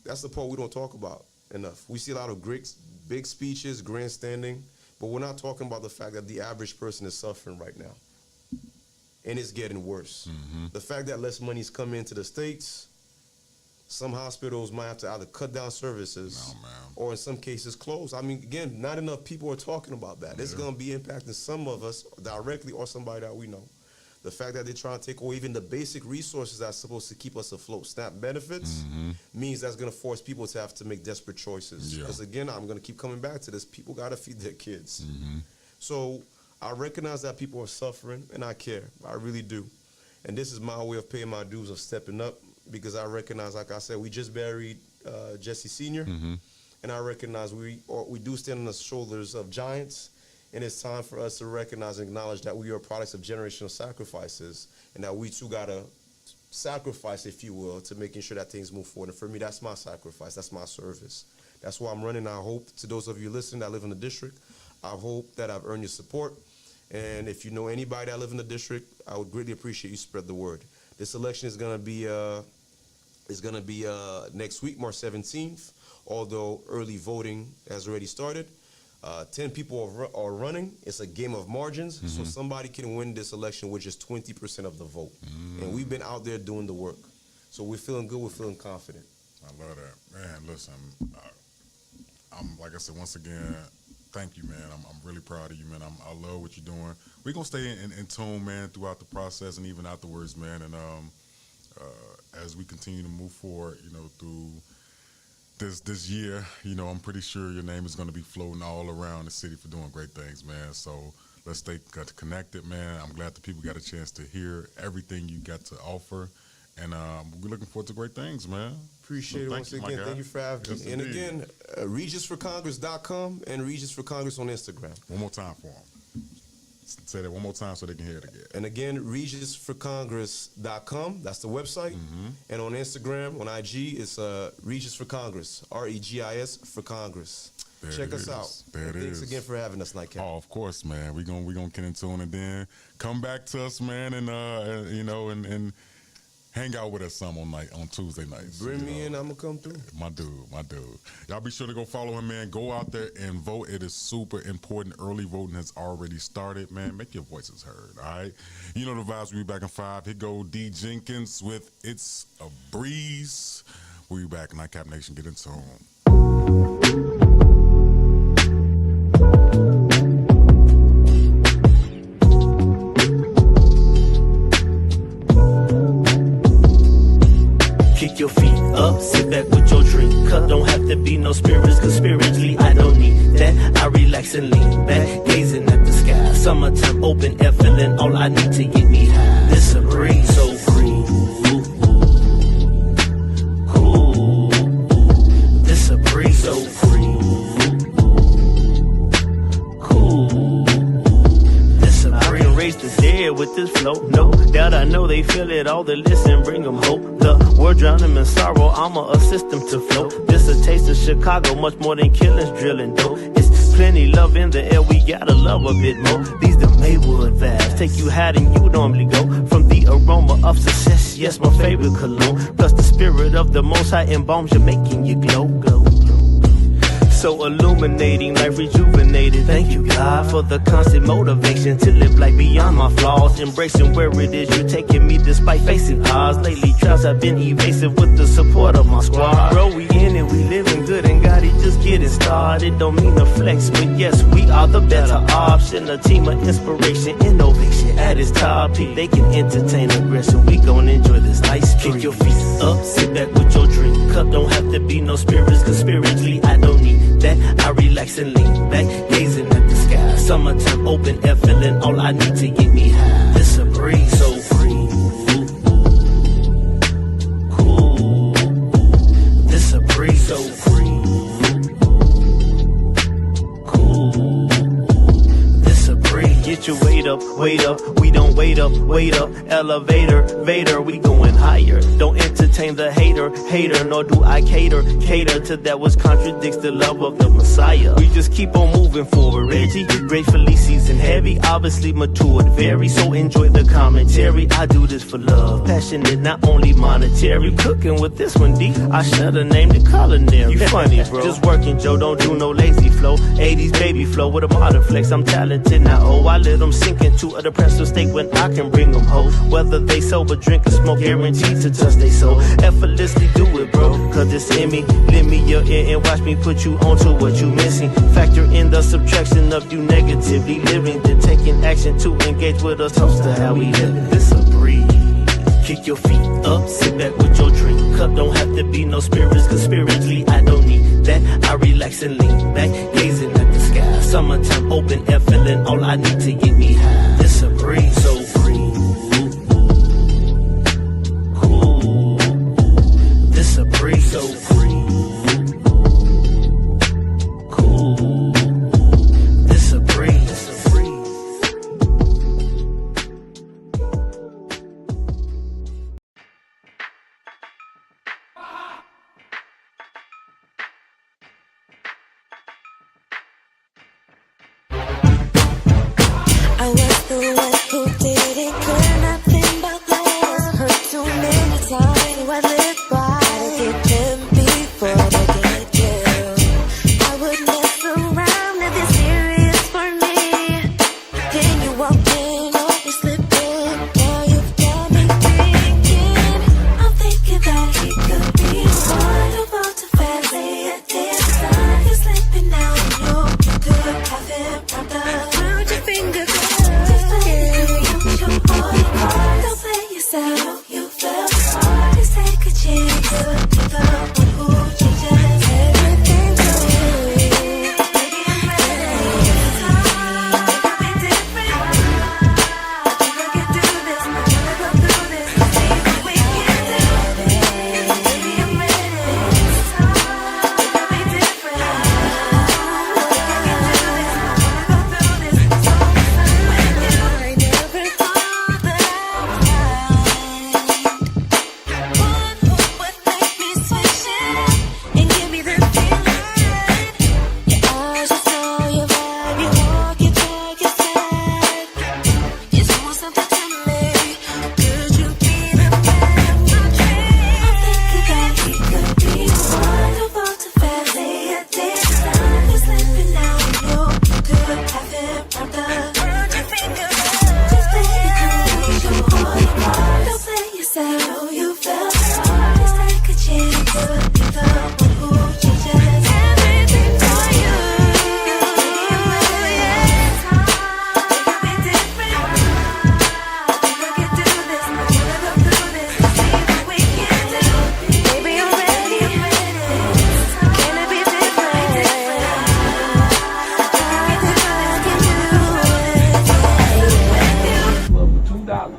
that's the part we don't talk about enough. We see a lot of great, big speeches, grandstanding, but we're not talking about the fact that the average person is suffering right now. And it's getting worse. The fact that less money's come into the States, some hospitals might have to either cut down services or in some cases close. I mean, again, not enough people are talking about that. It's going to be impacting some of us directly or somebody that we know. The fact that they're trying to take away even the basic resources that's supposed to keep us afloat, SNAP benefits, means that's going to force people to have to make desperate choices. Because again, I'm going to keep coming back to this. People got to feed their kids. So I recognize that people are suffering, and I care. I really do. And this is my way of paying my dues, of stepping up, because I recognize, like I said, we just buried Jesse Sr., and I recognize we do stand on the shoulders of giants, and it's time for us to recognize and acknowledge that we are products of generational sacrifices, and that we too got to sacrifice, if you will, to making sure that things move forward. And for me, that's my sacrifice. That's my service. That's why I'm running. I hope, to those of you listening that live in the district, I hope that I've earned your support. And if you know anybody that live in the district, I would greatly appreciate you spread the word. This election is going to be next week, March 17th, although early voting has already started. 10 people are running. It's a game of margins, so somebody can win this election with just 20% of the vote. And we've been out there doing the work. So we're feeling good. We're feeling confident. I love that. Man, listen, I'm like I said, once again, thank you, man. I'm really proud of you, man. I love what you're doing. We're going to stay in tune, man, throughout the process and even afterwards, man. And as we continue to move forward, you know, through this year, you know, I'm pretty sure your name is going to be floating all around the city for doing great things, man. So let's stay connected, man. I'm glad the people got a chance to hear everything you got to offer. And we're looking forward to great things, man. Appreciate it once again. Thank you for having me. And again, RegisForCongress.com and Regis for Congress on Instagram. One more time for them. Say that one more time so they can hear it again. And again, RegisForCongress.com. That's the website. And on Instagram, on IG, it's Regis for Congress. REGIS for Congress. Check us out. Thanks again for having us, Nightcap. Oh, of course, man. We're gonna get into it and then come back to us, man, and you know, and hang out with us some on Tuesday nights. Bring me in, I'm going to come through. My dude. Y'all be sure to go follow him, man. Go out there and vote. It is super important. Early voting has already started, man. Make your voices heard, all right? You know the vibes. We'll be back in 5. Here go D. Jenkins with It's a Breeze. We'll be back. Nightcap Nation, get into him. Kick your feet up, sit back with your drink cup. Don't have to be no spirits, cause spiritually I don't need that. I relax and lean back, gazing at the sky. Summertime, open air, feeling all I need to get me high. This a breeze, so race the dead with this flow. No doubt I know they feel it, all that listen bring them hope. The world drown them in sorrow, I'ma assist them to flow. This a taste of Chicago, much more than killings, drilling dope. It's plenty love in the air, we gotta love a bit more. These the Maywood vibes, take you higher than you normally go. From the aroma of success, yes, my favorite cologne. Plus the spirit of the Most High embalms you, making you glow, glow. So illuminating, life rejuvenated. Thank you, God, for the constant motivation to live life beyond my flaws. Embracing where it is you're taking me despite facing odds. Lately, trials have been evasive with the support of my squad. Bro, we in it, we living good, and God, he just getting started. Don't mean to flex, but yes, we are the better option. A team of inspiration, innovation at its top peak. They can entertain aggression, we gon' enjoy this nice streak. Kick your feet up, sit back with your drink cup. Don't have to be no spirits, cause spiritually I don't need that. I relax and lean back, gazing at the sky. Summertime, open air, feeling all I need to get me high. It's a breeze, so free. Cool. This a breeze, so free. Cool. This a breeze. Get your weight up, wait up. We don't wait up, wait up. Elevator, Vader, we going higher. Don't entertain the hater, nor do I cater to that which contradicts the love of the Messiah. We just keep on moving forward. Reggie, gratefully seasoned heavy, obviously matured very. So enjoy the commentary. I do this for love, passionate, not only monetary. Cooking with this one, D. I should've named it culinary. You funny, bro. Just working, Joe. Don't do no lazy flow. 80s baby flow with a modern flex. I'm talented now. Oh, I let them sink into a depressive state when I can bring them home. Whether they sober, drink or smoke, guaranteed to touch they soul. Effortlessly do it, bro, cause it's in me. Lend me your ear and watch me put you onto what you missing. Factor in the subtraction of you negatively living, then taking action to engage with us. Toast to how we live. This a breeze. Kick your feet up, sit back with your drink cup. Don't have to be no spirits, cause spiritually I don't need that. I relax and lean back, gazing at the sky. Summertime, open air, feeling all I need to get me high. This a breeze, so free. Cool. This a breeze, so free. Cool. This a breeze, this a breeze. I was the one who didn't care nothing about love. Hurt too many times, so I lived by to get them before they get killed. I would mess around if it's serious for me. Then you walked in, oh, you slipped in. Now you've got me thinking. I'm thinking that he could be wonderful to family at this time. You're slipping out, you could have him wrapped around your finger. Don't play yourself, you fell apart. Just take a chance to be the one who changes everything to you. Baby, I'm ready. It's be different. I think I can do this. I wanna go through this. See what we can do. Baby, I'm ready. It's be different. I think I can do this. I wanna go through this. So with you, I never thought that one who would make me switch it and give me the feeling. Your eyes, you know your vibe, you walk, you talk, you said you're doing something to me. Could you be the man of my dreams? I'm thinking that he could be wonderful to family at this time. You're slipping out, you could have him wrapped around your finger. Just take it cool, show all your parts. Don't play yourself, know you fell apart. Just take a chance to be the one who changes everything for you. Baby, I'm ready. It could be different. I think I can do this. I wanna go through this. See what we can do. Baby, I'm ready. Can it be different? I think I can do it. Well, for $2.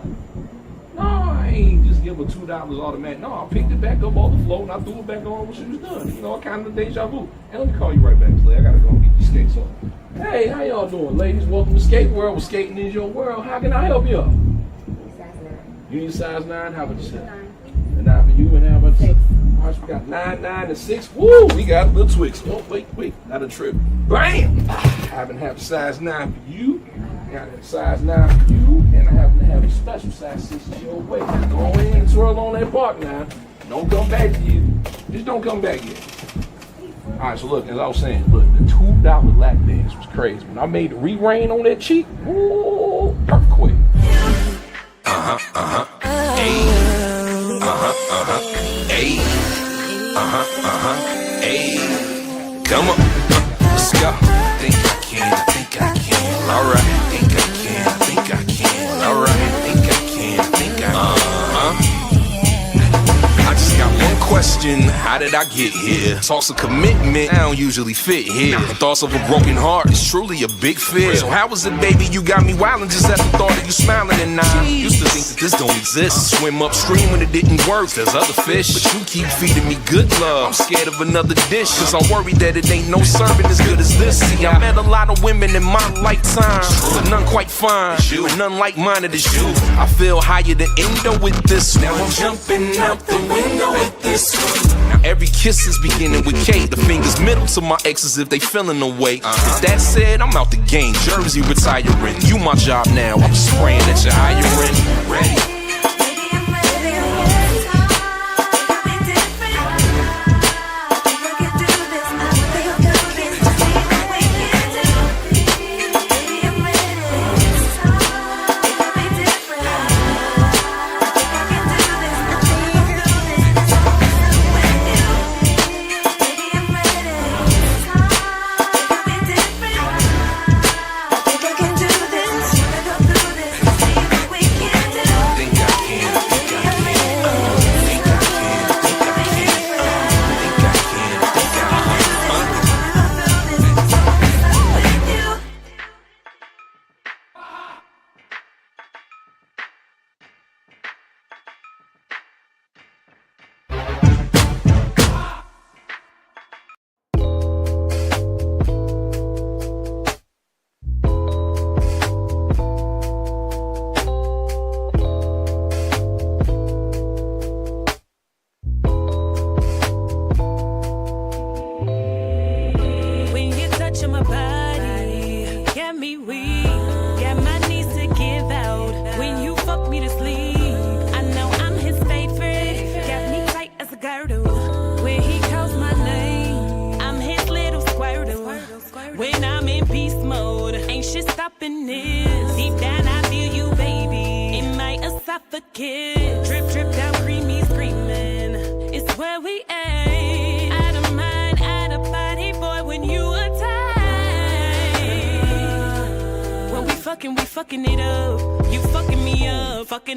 No, ain't just give her $2 automatic. No, I picked it back up off the floor and I threw it back on when she was done. You know, kind of deja vu. And let me call you right back, Clay. I gotta go and get your skates on. Hey, how y'all doing, ladies? Welcome to Skate World, where skating is your world. How can I help you? You need size 9? How about you say? 9. 9 for you, and how about 6? All right, so we got 9, 9, and 6. Woo! We got a little Twix. Oh, wait, not a trip. Bam! I happen to have size 9 for you. I got a size 9 for you, and I happen to have a special size 6 your way. Go ahead and swirl on that park now. Don't come back to you. Just don't come back yet. All right, so look, as I was saying, look, the $2 lap dance was crazy. When I made the re-rain on that cheek, woo, earthquake. Come on, let's go. Think I can, alright. Think I can, alright. Think I can. I just got one question, how did I get here? Talks of commitment, I don't usually fit here. The thoughts of a broken heart is truly a big fear. So how was it, baby, you got me wildin' just at the thought of you smiling? And I used to think that this don't exist. Swim upstream when it didn't work, there's other fish. But you keep feeding me good love, I'm scared of another dish. Cause I'm worried that it ain't no serving as good as this. See, I met a lot of women in my lifetime, but none quite fine, and none like-minded as you. I feel higher than Endo with this one. Now I'm jumping out the window with this one. Now every kiss is beginning with K. The fingers middle to my exes if they feeling away. With that said, I'm out the game. Jersey retiring. You my job now. I'm just praying that you're hiring. Ready?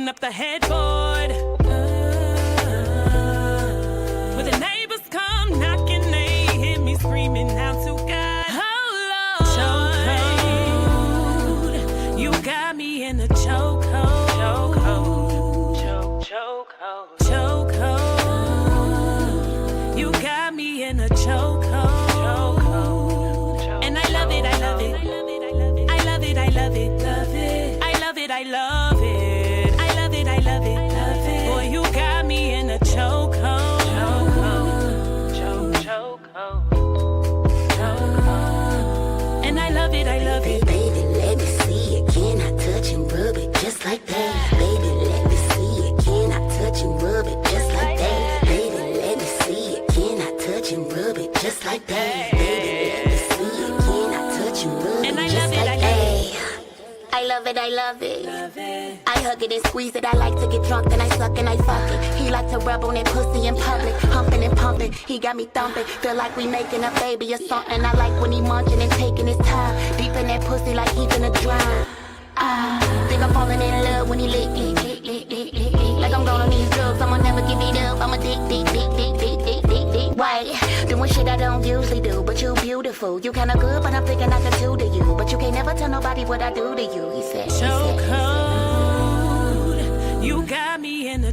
Up the headboard. When the neighbors come knocking, they hear me screaming out to God. Oh Lord, chokehold. You got me in a chokehold. Chokehold. You got me in a chokehold. And I love it. I love it. I love it. I love it. Love it. I love it. I love it. Boy, you got me in a chokehold. And I love it, I love it. Baby, let me see it. Can I touch and rub it just like that? Baby, let me see it. Can I touch and rub it just like that? Baby, let me see it. Can I touch and rub it just like that? Baby, let me see it. Can I touch and rub it just like that? I love it, I love it. I hug it and squeeze it. I like to get drunk, then I suck and I fuck it. He like to rub on that pussy in public, humping and pumping. He got me thumping, feel like we making a baby or something. I like when he munching and taking his time, deep in that pussy like he finna drown. Think I'm falling in love when he lick. Like I'm going on these drugs, I'ma never give it up. I'm a dick. Why? Doing shit I don't usually do, but you beautiful. You kinda good, but I'm thinking I could do to you. But you can't never tell nobody what I do to you, he said. Chokehold. You got me in a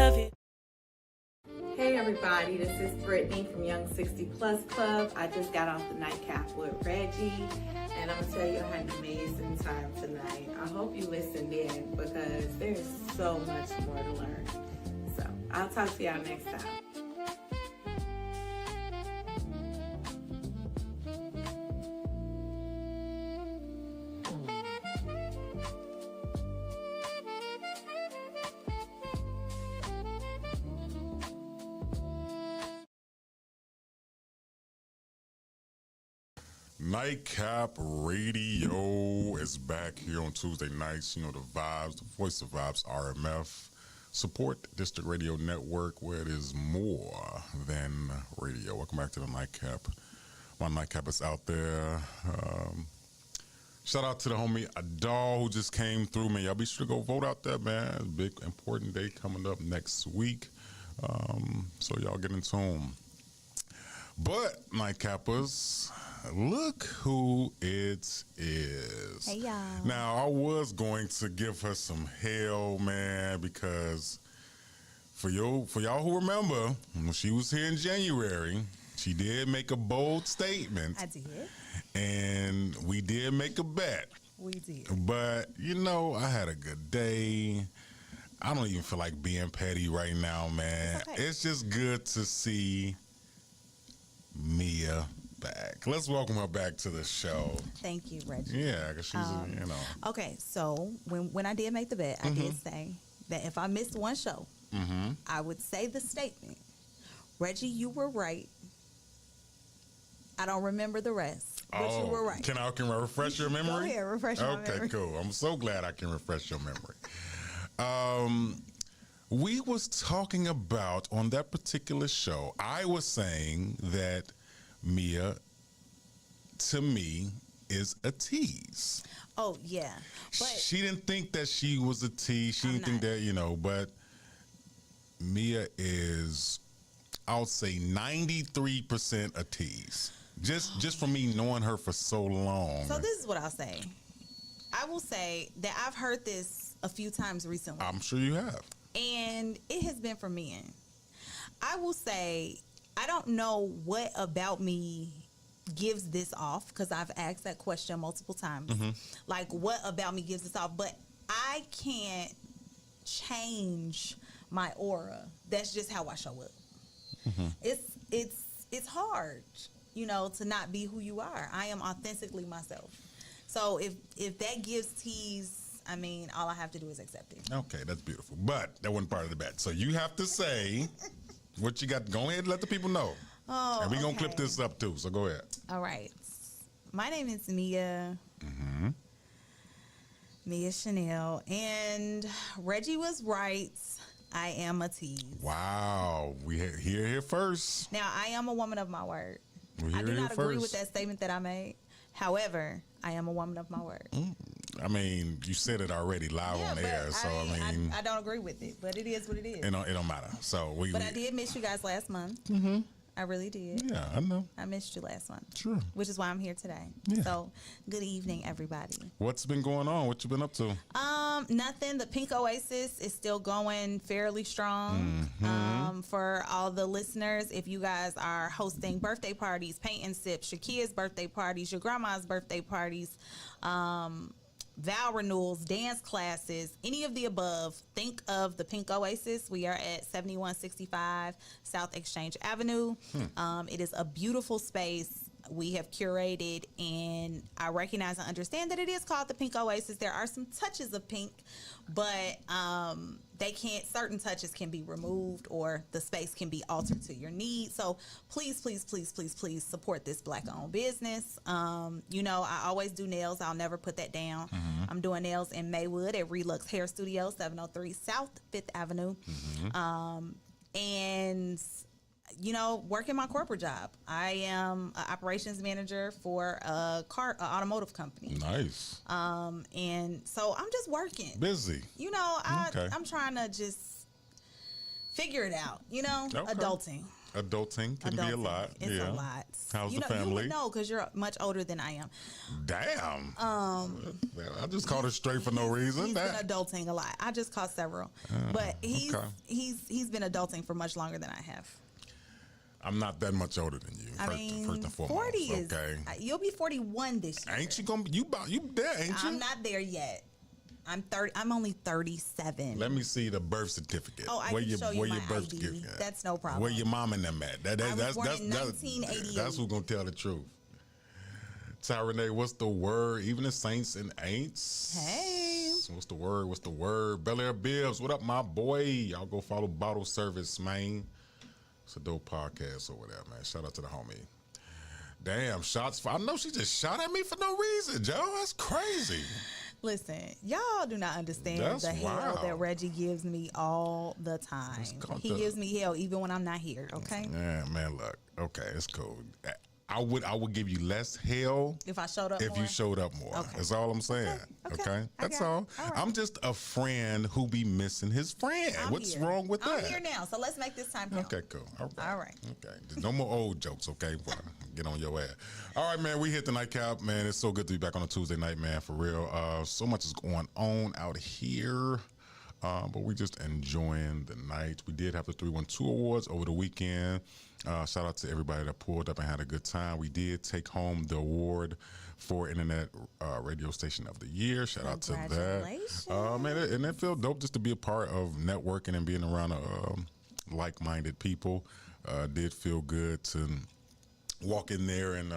love it. Hey everybody, this is Brittany from Young 60 Plus Club. I just got off the nightcap with Reggie, and I'm gonna tell you I had an amazing time tonight. I hope you listened in because there's so much more to learn. So I'll talk to y'all next time. Nightcap Radio is back here on Tuesday nights. You know, the vibes, the voice of vibes, RMF. Support District Radio Network, where it is more than radio. Welcome back to the Nightcap. My Nightcap is out there. Shout out to the homie Adal who just came through, man. Y'all be sure to go vote out there, man. Big, important day coming up next week. So y'all get in tune. But, Nightcappers, look who it is. Hey, y'all. Now, I was going to give her some hell, man, because for y'all who remember, when she was here in January, she did make a bold statement. I did. And we did make a bet. We did. But, you know, I had a good day. I don't even feel like being petty right now, man. It's okay. It's just good to see Mia back. Let's welcome her back to the show. Thank you, Reggie. Yeah, because she's, you know. Okay, so when I did make the bet, I did say that if I missed one show, I would say the statement, Reggie, you were right. I don't remember the rest, but you were right. Can I refresh your memory? Go ahead, refresh my memory. Okay, cool. I'm so glad I can refresh your memory. We was talking about, on that particular show, I was saying that Mia, to me, is a tease. Oh, yeah. But She didn't think that she was a tease. She I'm didn't think not. that, you know, but Mia is, I would say, 93% a tease. Just from me knowing her for so long. so this is what I'll say. I will say that I've heard this a few times recently. I'm sure you have. And it has been for men. I will say, I don't know what about me gives this off, because I've asked that question multiple times. Like, what about me gives this off? But I can't change my aura. That's just how I show up. It's hard, you know, to not be who you are. I am authentically myself. So if that gives tease, I mean, all I have to do is accept it. Okay, that's beautiful. But that wasn't part of the bet. So you have to say what you got. Go ahead and let the people know. Oh, And we're going to clip okay. this up too. So go ahead. All right. My name is Mia. Mia Chanel. And Reggie was right. I am a tease. Wow. We here first. Now, I am a woman of my word. We I do here not agree with first. that statement that I made. However, I am a woman of my word. I mean, you said it already live on but air. So, I mean, I don't agree with it, but it is what it is. it don't matter. So, But I did miss you guys last month. I really did. Yeah, I know. I missed you last month. Sure. Which is why I'm here today. Yeah. So, good evening, everybody. What's been going on? What you been up to? Nothing. The Pink Oasis is still going fairly strong. For all the listeners, if you guys are hosting birthday parties, paint and sip, Shakia's birthday parties, your grandma's birthday parties, vow renewals, dance classes, any of the above, think of the Pink Oasis. We are at 7165 South Exchange Avenue. It is a beautiful space. We have curated, and I recognize and understand that it is called the Pink Oasis. There are some touches of pink, but certain touches can be removed, or the space can be altered to your needs. So please, please, please, please, please support this Black-owned business. You know, I always do nails. I'll never put that down. I'm doing nails in Maywood at Relux Hair Studio, 703 South 5th Avenue. And you know, working my corporate job. I am an operations manager for a automotive company. Nice. And so I'm just working. Busy. You know, Okay. I'm trying to just figure it out. You know, Okay. adulting. Adulting can be a Adulting. lot. It's yeah. a lot. How's you the know, You family? would know because you're much older than I am. Damn. I just called it straight for no reason. He's been adulting a lot. I just caught several, but he's been adulting for much longer than I have. I'm not that much older than you. I First, mean, first and foremost. 40 is. Okay. You'll be 41 this year. Ain't you gonna be you there? Ain't you? I'm not there yet. I'm 30. I'm only 37. Let me see the birth certificate. Oh, I where can your, show you where my your birth ID. certificate? That's no problem. Where your mom and them at? I was born in 1988. That's who's gonna tell the truth. Ty Renee, what's the word? Even the saints and ain'ts. Hey. What's the word? What's the word? Bel Air Bibbs, what up, my boy? Y'all go follow Bottle Service, man. It's a dope podcast over there, man. Shout out to the homie. Damn, I know she just shot at me for no reason, Joe. That's crazy. Listen, y'all do not understand That's the hell wild. that Reggie gives me all the time. He gives me hell even when I'm not here. Okay. Yeah, man. Look, okay, it's cool. I would give you less hell If I showed up if more. you showed up more. Okay. That's all I'm saying. Okay, I that's got it. all. All right. I'm just a friend who be missing his friend. I'm What's here. wrong with I'm that? here now, so let's make this time count. Okay, cool. All right. All right. Okay. No more old jokes, okay? Before I get on your ass. All right, man. We hit the nightcap, man. It's so good to be back on a Tuesday night, man. For real. So much is going on out here. But we just enjoying the night. We did have the 312 Awards over the weekend. Shout out to everybody that pulled up and had a good time. We did take home the award for Internet Radio Station of the Year. Shout out to that. Congratulations. Man, and it felt dope just to be a part of networking and being around like-minded people. Did feel good to walk in there and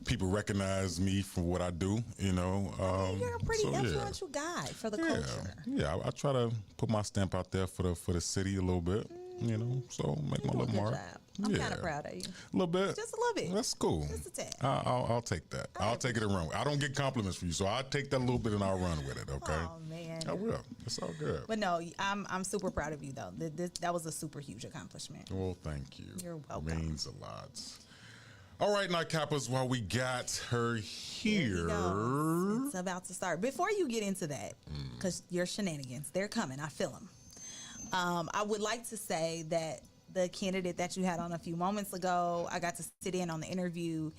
people recognize me for what I do, you know. You're a pretty so, yeah. influential guy for the culture. Yeah, I try to put my stamp out there for the city a little bit, you know. So make my You do a little good mark. job. I'm kind of proud of you. A little bit, Just a little bit. That's cool. Just a tad. I'll take that. I'll take it and run with it. I don't get compliments from you, so I'll take that a little bit and I'll run with it. Okay. Oh man. I will. It's all good. But no, I'm super proud of you though. That was a super huge accomplishment. Well, thank you. You're It welcome. means a lot. All right, Nightcappers, while we got her Here here. we go. It's about to start. Before you get into that, because your shenanigans, they're coming. I feel them. I would like to say that the candidate that you had on a few moments ago, I got to sit in on the interview.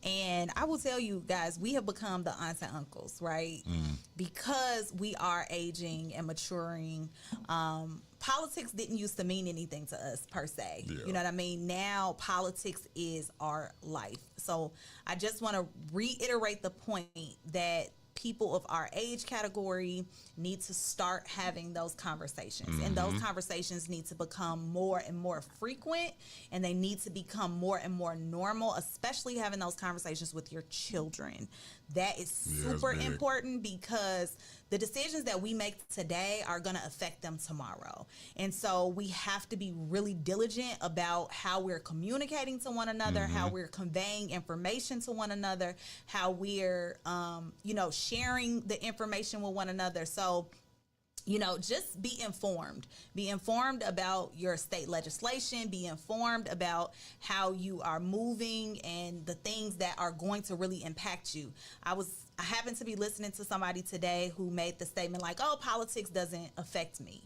And I will tell you guys, we have become the aunts and uncles, right? Because we are aging and maturing. Politics didn't used to mean anything to us per se. Yeah. You know what I mean? Now politics is our life. So I just want to reiterate the point that people of our age category need to start having those conversations. And those conversations need to become more and more frequent, and they need to become more and more normal, especially having those conversations with your children. That is Yeah, it's super big. important because the decisions that we make today are going to affect them tomorrow. And so we have to be really diligent about how we're communicating to one another, how we're conveying information to one another, how we're, sharing the information with one another. So, just be informed. Be informed about your state legislation. Be informed about how you are moving and the things that are going to really impact you. I happened to be listening to somebody today who made the statement like, oh, politics doesn't affect me.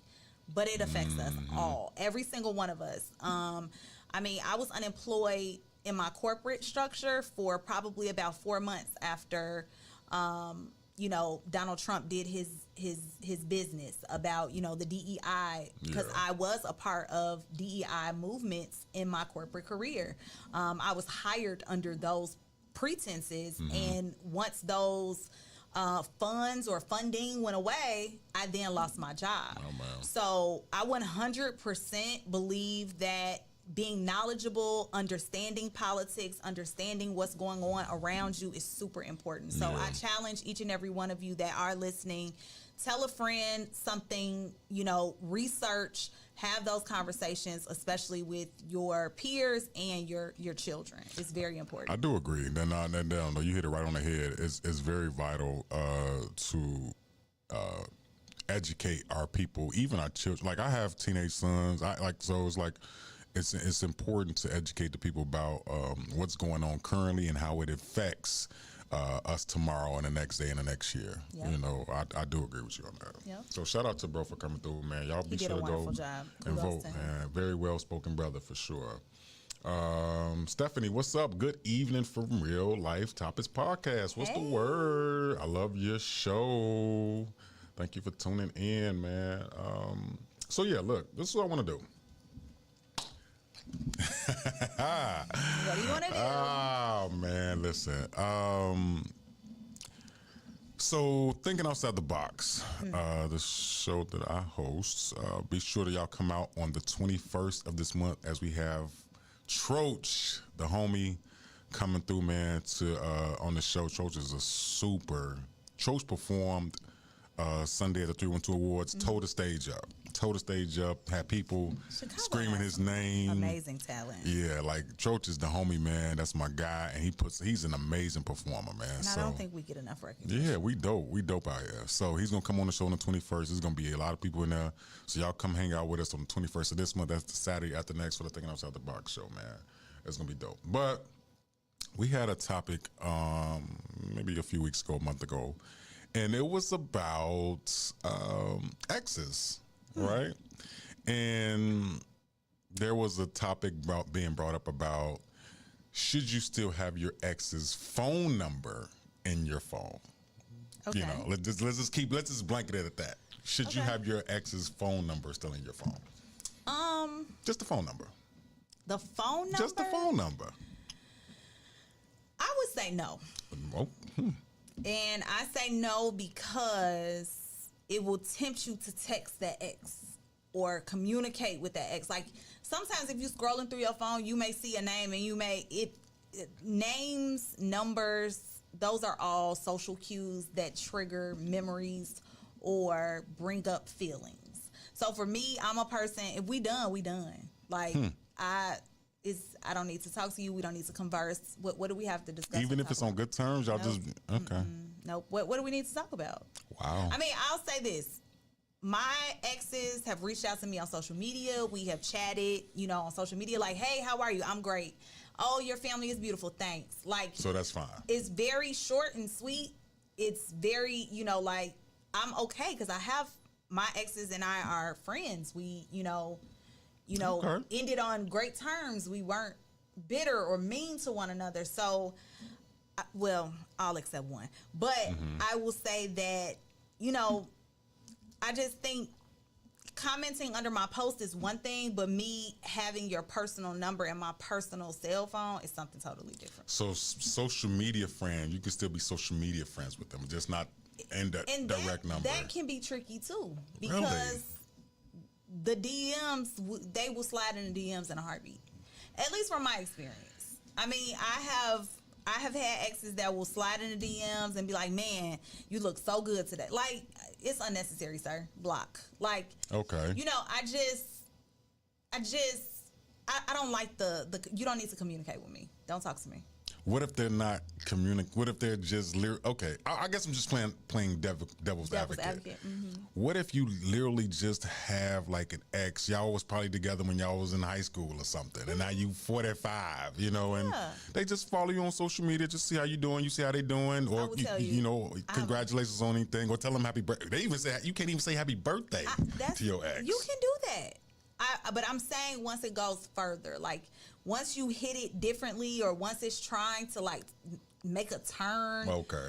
But it affects us all, every single one of us. I was unemployed in my corporate structure for probably about 4 months after Donald Trump did his business about, the DEI, because I was a part of DEI movements in my corporate career. I was hired under those pretenses, and once those funds or funding went away, I then lost my job. Oh, man. So I 100% believe that being knowledgeable, understanding politics, understanding what's going on around you is super important. So I challenge each and every one of you that are listening, tell a friend something, research, have those conversations, especially with your peers and your children. It's very important. I do agree. Then you hit it right on the head. It's very vital to educate our people, even our children. Like I have teenage sons. It's important to educate the people about what's going on currently and how it affects us tomorrow and the next day and the next year. Yep. You know, I do agree with you on that. Yep. So shout out to bro for coming through, man. Y'all be He did sure a to go wonderful job. and Kudos vote, to him. man. Very well spoken brother for sure. Stephanie, what's up? Good evening from Real Life Topics Podcast. What's the word? I love your show. Thank you for tuning in, man. So yeah, look, this is what I want to do. What do you want to do? Oh man, listen. So thinking outside the box, the show that I host. Be sure that y'all come out on the 21st of this month as we have Troach, the homie, coming through, man. To on the show. Troach is a super. Troach performed Sunday at the 312 Awards. Tore the stage up. Had people Chicago screaming has his some name. Amazing talent. Yeah, like Troach is the homie, man. That's my guy, and he's an amazing performer, man. And so I don't think we get enough recognition. yeah, we dope out here. So he's gonna come on the show on the 21st. There's gonna be a lot of people in there. So y'all come hang out with us on the 21st of this month. That's the Saturday after next for the Thinking Outside the Box show, man. It's gonna be dope. But we had a topic maybe a few weeks ago, a month ago, and it was about exes, right? And there was a topic being brought up about should you still have your ex's phone number in your phone? Okay. You know, let's just blanket it at that. Should you have your ex's phone number still in your phone? Just the phone number. The phone number? Just the phone number. I would say no. Oh, And I say no because it will tempt you to text that ex or communicate with that ex. Like sometimes if you're scrolling through your phone, you may see a name and you may names, numbers, those are all social cues that trigger memories or bring up feelings. So for me, I'm a person, if we done, we done. Like I don't need to talk to you. We don't need to converse. What do we have to discuss? even if it's on good terms, y'all just okay. Nope. What do we need to talk about? Wow. I mean, I'll say this. My exes have reached out to me on social media. We have chatted, on social media like, hey, how are you? I'm great. Oh, your family is beautiful. Thanks. Like, So that's fine. it's very short and sweet. It's very, like, I'm okay because I have my exes and I are friends. We, Okay. ended on great terms. We weren't bitter or mean to one another. So, well, all except one. But I will say that, I just think commenting under my post is one thing, but me having your personal number in my personal cell phone is something totally different. So social media friend, you can still be social media friends with them, just not in the direct number. That can be tricky too because the DMs, they will slide in the DMs in a heartbeat. At least from my experience. I mean, I have had exes that will slide in the DMs and be like, man, you look so good today. Like, it's unnecessary, sir. Block. Like, Okay. I don't like you don't need to communicate with me. Don't talk to me. What if they're not What if they're just okay? I guess I'm just playing devil's advocate. What if you literally just have like an ex? Y'all was probably together when y'all was in high school or something, and now you 45, and they just follow you on social media, just see how you doing, you see how they doing, or congratulations on anything, or tell them happy birthday. They even say you can't even say happy birthday to your ex. You can do that. But I'm saying once it goes further, like once you hit it differently, or once it's trying to like make a turn. Okay.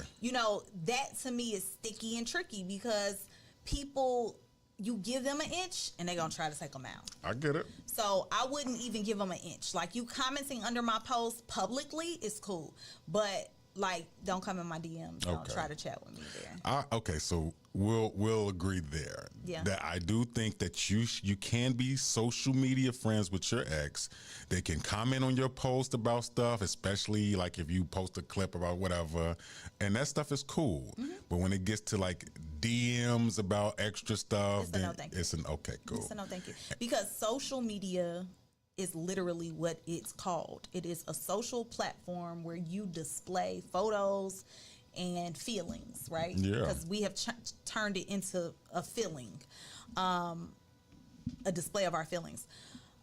That to me is sticky and tricky because people, you give them an inch and they're going to try to take them out. I get it. So I wouldn't even give them an inch. Like, you commenting under my post publicly is cool, but like, don't come in my DMs. Don't try to chat with me there. Okay, so we'll agree there. Yeah. That I do think that you can be social media friends with your ex. They can comment on your post about stuff, especially like if you post a clip about whatever, and that stuff is cool. But when it gets to like DMs about extra stuff, It's a no, thank you. it's an okay, cool. It's a no, thank you. Because social media is literally what it's called. It is a social platform where you display photos and feelings, right? Yeah. Because we have turned it into a feeling, a display of our feelings.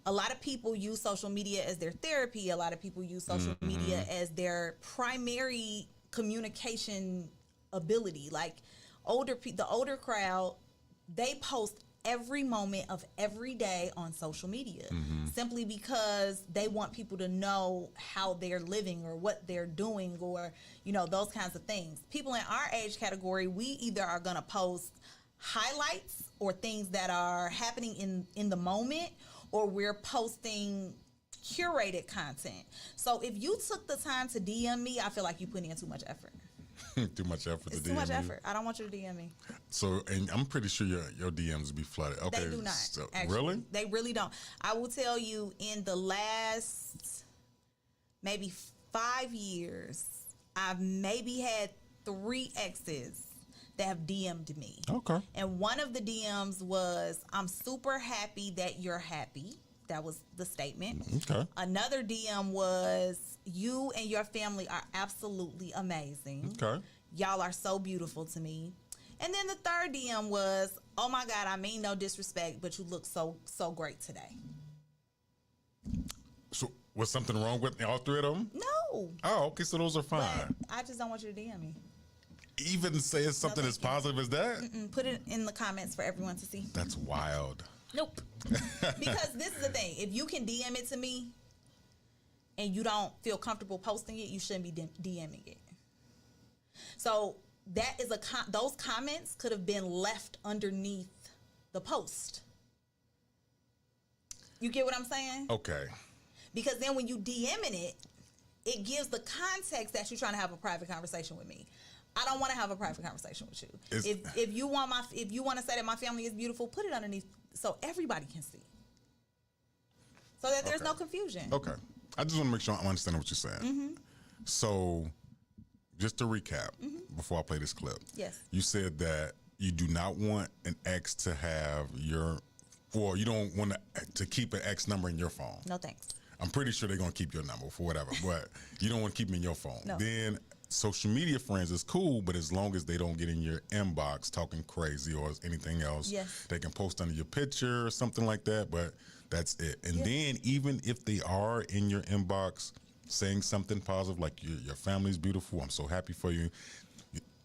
A lot of people use social media as their therapy. A lot of people use social media as their primary communication ability. Like the older crowd, they post every moment of every day on social media simply because they want people to know how they're living or what they're doing or, you know, those kinds of things. People in our age category, we either are going to post highlights or things that are happening in the moment, or we're posting curated content. So if you took the time to DM me, I feel like you put in too much effort. Too much effort to It's DM too much you. effort. I don't want you to DM me. So, and I'm pretty sure your DMs be flooded. Okay, They do not. so, Actually. really? They really don't. I will tell you, in the last maybe 5 years, I've maybe had 3 exes that have DM'd me. Okay. And one of the DMs was, "I'm super happy that you're happy." That was the statement. Okay. Another DM was, "You and your family are absolutely amazing. Okay. Y'all are so beautiful to me." And then the third DM was, "Oh my God, I mean no disrespect, but you look so great today." So, was something wrong with all 3 of them? No, Oh, okay. So those are but fine. I just don't want you to DM me. Even saying something thank as you. positive as that? Put it in the comments for everyone to see. That's wild. Nope. Because this is the thing. If you can DM it to me and you don't feel comfortable posting it, you shouldn't be DMing it. So that is those comments could have been left underneath the post. You get what I'm saying? Okay. Because then when you DMing it, it gives the context that you're trying to have a private conversation with me. I don't want to have a private conversation with you. If you want to say that my family is beautiful, put it underneath so everybody can see, so that there's Okay. no confusion. Okay. I just want to make sure I'm understanding what you're saying. Mm-hmm. So, just to recap, before I play this clip, Yes. you said that you do not want an ex to have or you don't want to keep an ex number in your phone. No thanks. I'm pretty sure they're going to keep your number for whatever, but you don't want to keep them in your phone. No. Then social media friends is cool, but as long as they don't get in your inbox talking crazy or anything else, Yes. they can post under your picture or something like that, but that's it. And Yeah. then even if they are in your inbox saying something positive, like your family's beautiful, I'm so happy for you,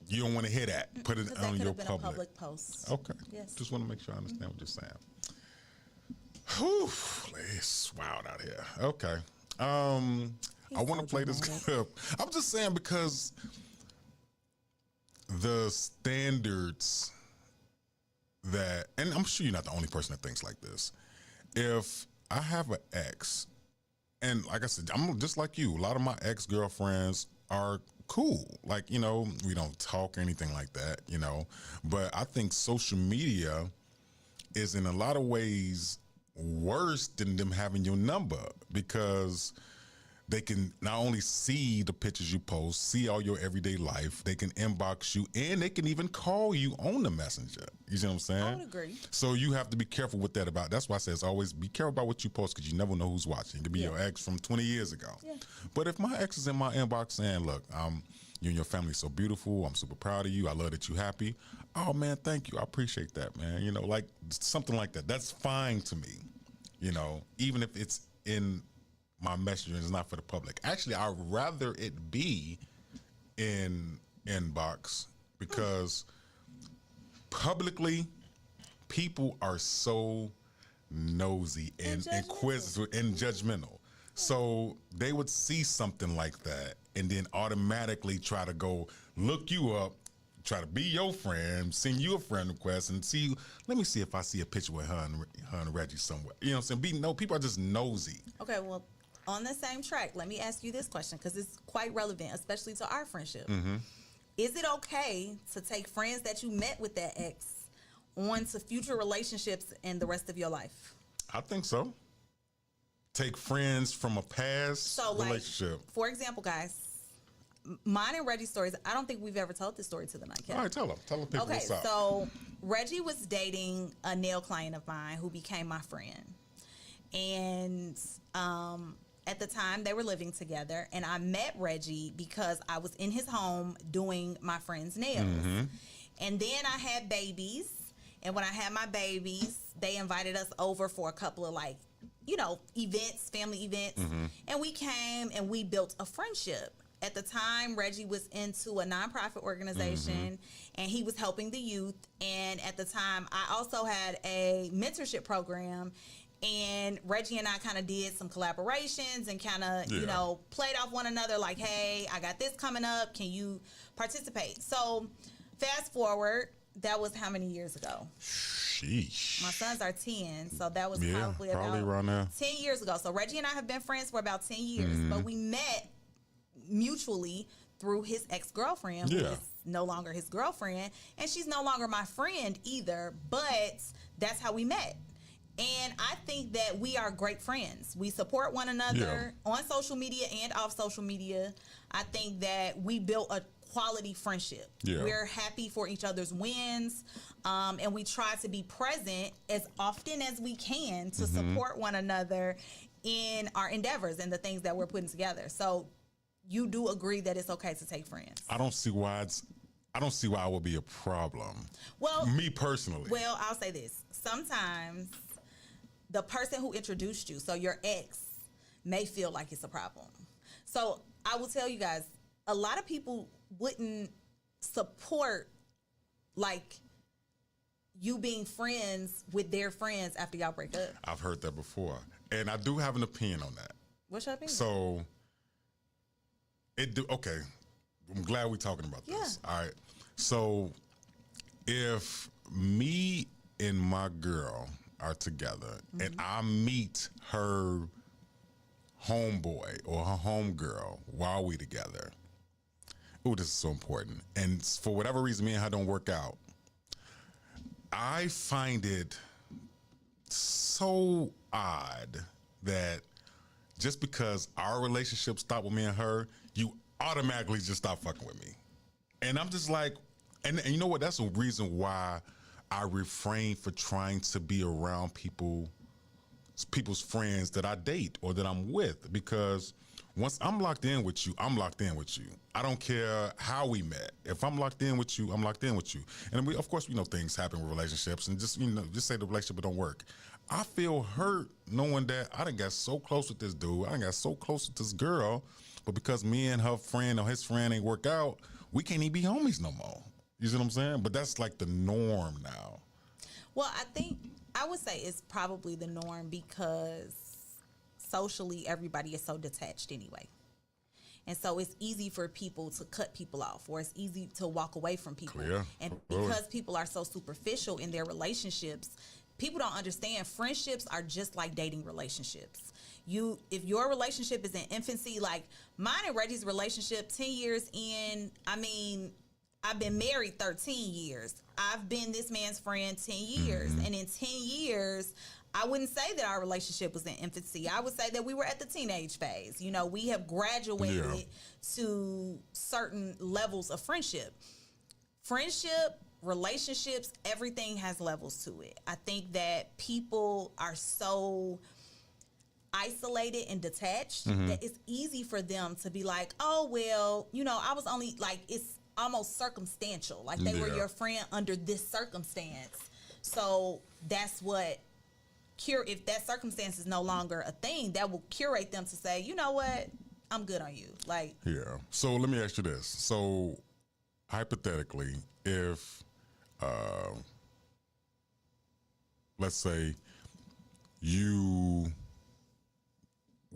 you don't want to hear that. Put it Because that on could your have been a public post. Okay. Yes. Just want to make sure I understand what you're saying. Whew, it's wild out here. Okay. I want to play this clip. I'm just saying because the standards that, and I'm sure you're not the only person that thinks like this. If I have an ex, and like I said, I'm just like you. A lot of my ex-girlfriends are cool. Like, you know, we don't talk or anything like that, you know. But I think social media is in a lot of ways worse than them having your number, because they can not only see the pictures you post, see all your everyday life, they can inbox you, and they can even call you on the messenger. You see what I'm saying? I would agree. So you have to be careful with that. That's why I say it's always be careful about what you post, because you never know who's watching. It could be your ex from 20 years ago. Yeah. But if my ex is in my inbox saying, look, you and your family so beautiful, I'm super proud of you, I love that you're happy. Oh man, thank you, I appreciate that, man. You know, like something like that. That's fine to me. You know, even if it's in my messaging, it's not for the public. Actually, I'd rather it be in inbox, because publicly people are so nosy and inquisitive and judgmental. So they would see something like that and then automatically try to go look you up, try to be your friend, send you a friend request, and see, let me see if I see a picture with her and Reggie somewhere. You know what I'm saying? People are just nosy. Okay, well, on the same track, let me ask you this question, because it's quite relevant, especially to our friendship. Is it okay to take friends that you met with that ex on to future relationships and the rest of your life? I think so. Take friends from a past relationship. For example, guys, mine and Reggie's stories, I don't think we've ever told this story to the nightcap. All right, tell them people Okay, what's up. so Reggie was dating a nail client of mine who became my friend. And at the time, they were living together. And I met Reggie because I was in his home doing my friend's nails. And then I had babies. And when I had my babies, they invited us over for a couple of, events, family events. And we came and we built a friendship. at the time, Reggie was into a nonprofit organization and he was helping the youth. And at the time, I also had a mentorship program. And Reggie and I kind of did some collaborations and kind of, you know, played off one another like, hey, I got this coming up. Can you participate? So fast forward, that was how many years ago? Sheesh. My sons are 10, so that was probably about around there. 10 years ago. So Reggie and I have been friends for about 10 years, but we met mutually through his ex-girlfriend, who is no longer his girlfriend, and she's no longer my friend either, but that's how we met. And I think that we are great friends. We support one another on social media and off social media. I think that we built a quality friendship. We're happy for each other's wins, and we try to be present as often as we can to support one another in our endeavors and the things that we're putting together. So you do agree that it's okay to take friends? I don't see why it would be a problem. Well, me personally. Well, I'll say this. Sometimes the person who introduced you, so your ex, may feel like it's a problem. So I will tell you guys, a lot of people wouldn't support like you being friends with their friends after y'all break up. I've heard that before. And I do have an opinion on that. What's your opinion? So okay. I'm glad we're talking about this. All right. So if me and my girl are together and I meet her homeboy or her homegirl while we together. Ooh, this is so important. And for whatever reason, me and her don't work out. I find it so odd that just because our relationship stopped with me and her, you automatically just stop fucking with me. And I'm just like, and you know what? That's a reason why I refrain for trying to be around people's friends that I date or that I'm with, because once I'm locked in with you, I'm locked in with you. I don't care how we met. If I'm locked in with you, I'm locked in with you. And of course, we know things happen with relationships, and just say the relationship don't work. I feel hurt knowing that I done got so close with this dude. I done got so close with this girl, but because me and her friend or his friend ain't work out, we can't even be homies no more. You see what I'm saying? But that's like the norm now. Well, I would say it's probably the norm because socially everybody is so detached anyway. And so it's easy for people to cut people off, or it's easy to walk away from people. Clear. And because people are so superficial in their relationships, people don't understand friendships are just like dating relationships. If your relationship is in infancy, like mine and Reggie's relationship, 10 years in, I mean, I've been married 13 years. I've been this man's friend 10 years. And in 10 years, I wouldn't say that our relationship was in infancy. I would say that we were at the teenage phase. You know, we have graduated to certain levels of friendship. Friendship, relationships, everything has levels to it. I think that people are so isolated and detached that it's easy for them to be like, oh, well, you know, I was only like, it's almost circumstantial. Like they were your friend under this circumstance. So that's what if that circumstance is no longer a thing, that will curate them to say, you know what, I'm good on you. Like, yeah. So let me ask you this. So hypothetically, if let's say you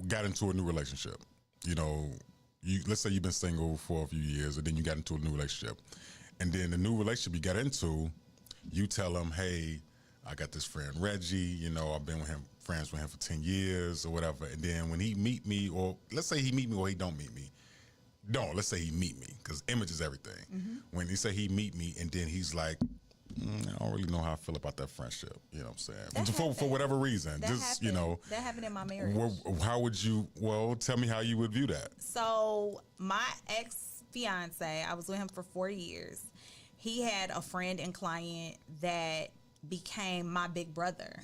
got into a new relationship, you know, let's say you've been single for a few years and then you got into a new relationship, and then the new relationship you got into, you tell them, hey, I got this friend Reggie, you know, I've been friends with him for 10 years or whatever. And then when he meet me, or let's say he meet me or he don't meet me. No, let's say he meet me, because image is everything. When he say he meet me and then he's like, I don't really know how I feel about that friendship. You know what I'm saying? For whatever reason. That just, happened. you know. That happened in my marriage. How would you, tell me how you would view that. So my ex-fiance, I was with him for 4 years. He had a friend and client that became my big brother.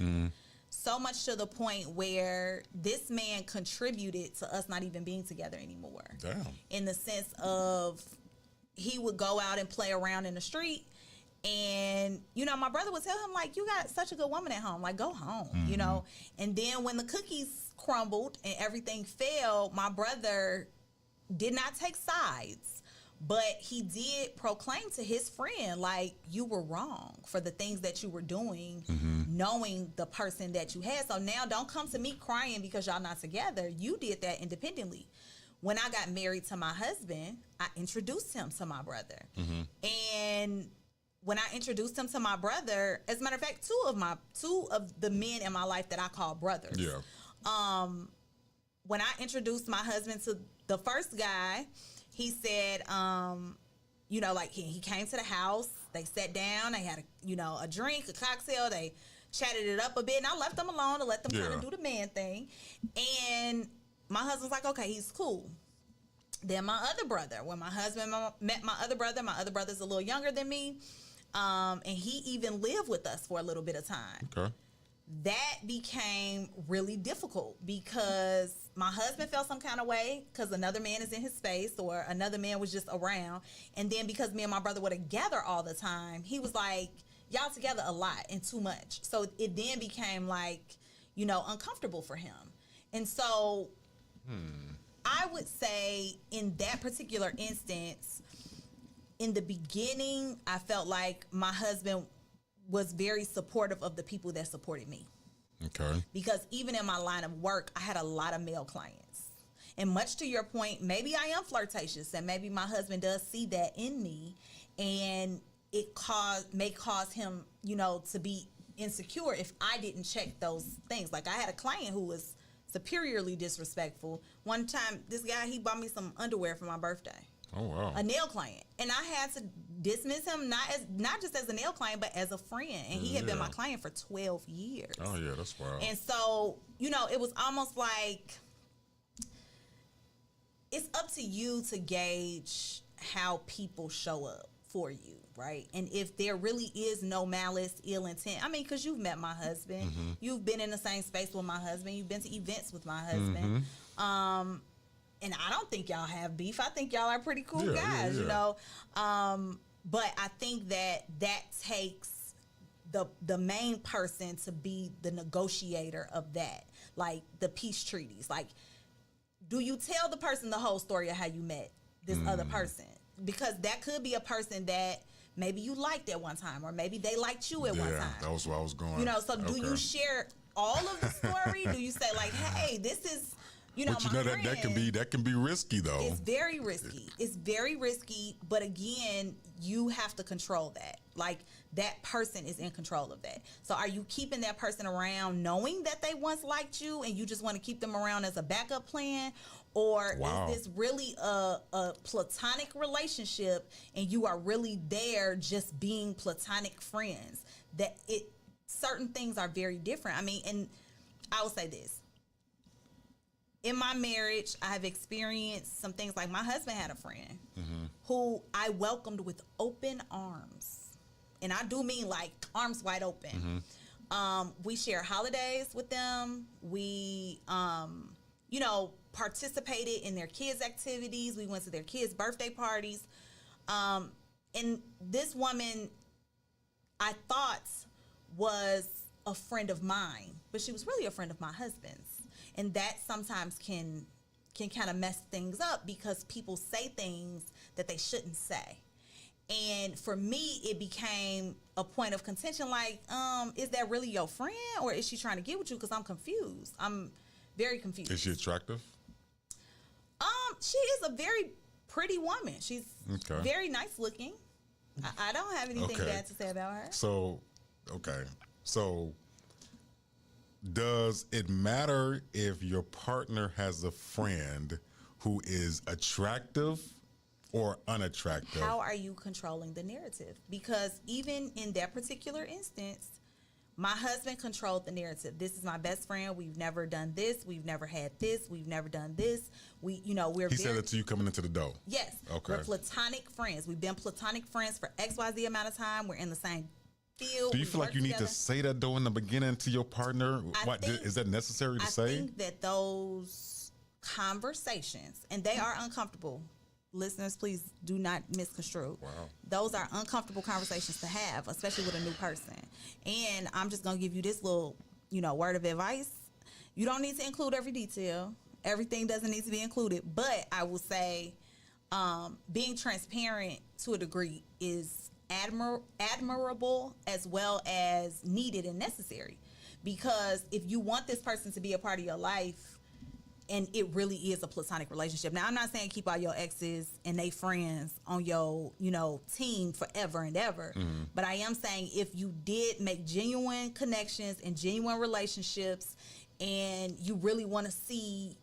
So much to the point where this man contributed to us not even being together anymore. Damn. In the sense of he would go out and play around in the street, and, you know, my brother would tell him, like, you got such a good woman at home. Like, go home, you know. And then when the cookies crumbled and everything fell, my brother did not take sides. But he did proclaim to his friend, like, you were wrong for the things that you were doing, knowing the person that you had. So now don't come to me crying because y'all not together. You did that independently. When I got married to my husband, I introduced him to my brother. And when I introduced him to my brother, as a matter of fact, two of the men in my life that I call brothers. Yeah. When I introduced my husband to the first guy, he said, you know, like he came to the house, they sat down, they had a drink, a cocktail, they chatted it up a bit, and I left them alone to let them kind of do the man thing. And my husband's like, okay, he's cool. Then my other brother, when my husband met my other brother's a little younger than me, and he even lived with us for a little bit of time. Okay. That became really difficult because my husband felt some kind of way because another man is in his space or another man was just around. And then because me and my brother were together all the time, he was like, y'all together a lot and too much. So it then became like, uncomfortable for him. And so I would say in that particular instance, in the beginning, I felt like my husband was very supportive of the people that supported me. Okay. Because even in my line of work, I had a lot of male clients. And much to your point, maybe I am flirtatious and maybe my husband does see that in me, and it may cause him, to be insecure if I didn't check those things. Like I had a client who was superiorly disrespectful. One time, this guy, he bought me some underwear for my birthday. Oh, wow. A nail client. And I had to dismiss him not just as a nail client, but as a friend. And he had been my client for 12 years. Oh, yeah, that's wild. And so, it was almost like it's up to you to gauge how people show up for you, right? And if there really is no malice, ill intent, because you've met my husband, you've been in the same space with my husband, you've been to events with my husband, and I don't think y'all have beef. I think y'all are pretty cool guys, but I think that takes the main person to be the negotiator of that, like the peace treaties. Like, do you tell the person the whole story of how you met this other person? Because that could be a person that maybe you liked at one time, or maybe they liked you at one time. Yeah, that was where I was going. So do you share all of the story? Do you say like, hey, this is, but that can be risky though. It's very risky. It's very risky. But again, you have to control that. Like that person is in control of that. So are you keeping that person around knowing that they once liked you and you just want to keep them around as a backup plan? Or is this really a platonic relationship and you are really there just being platonic friends? Certain things are very different. And I will say this. In my marriage, I have experienced some things like my husband had a friend who I welcomed with open arms. And I do mean like arms wide open. We share holidays with them. We, participated in their kids' activities. We went to their kids' birthday parties. And this woman, I thought, was a friend of mine, but she was really a friend of my husband's. And that sometimes can kind of mess things up because people say things that they shouldn't say. And for me, it became a point of contention, like, is that really your friend, or is she trying to get with you? Because I'm confused. I'm very confused. Is she attractive? She is a very pretty woman. She's very nice looking. I don't have anything bad to say about her. So, does it matter if your partner has a friend who is attractive or unattractive? How are you controlling the narrative? Because even in that particular instance, my husband controlled the narrative. This is my best friend. We've never done this. We've never had this. We've never done this. He said it to you coming into the door. Yes. Okay. We're platonic friends. We've been platonic friends for XYZ amount of time. We're in the same field. Do you feel like you need to say that though in the beginning to your partner? Is that necessary to say? I think that those conversations, and they are uncomfortable. Listeners, please do not misconstrue. Wow. Those are uncomfortable conversations to have, especially with a new person. And I'm just going to give you this little, word of advice. You don't need to include every detail. Everything doesn't need to be included, but I will say being transparent to a degree is admirable as well as needed and necessary. Because if you want this person to be a part of your life, and it really is a platonic relationship. Now, I'm not saying keep all your exes and they friends on your, team forever and ever. But I am saying if you did make genuine connections and genuine relationships, and you really want to see,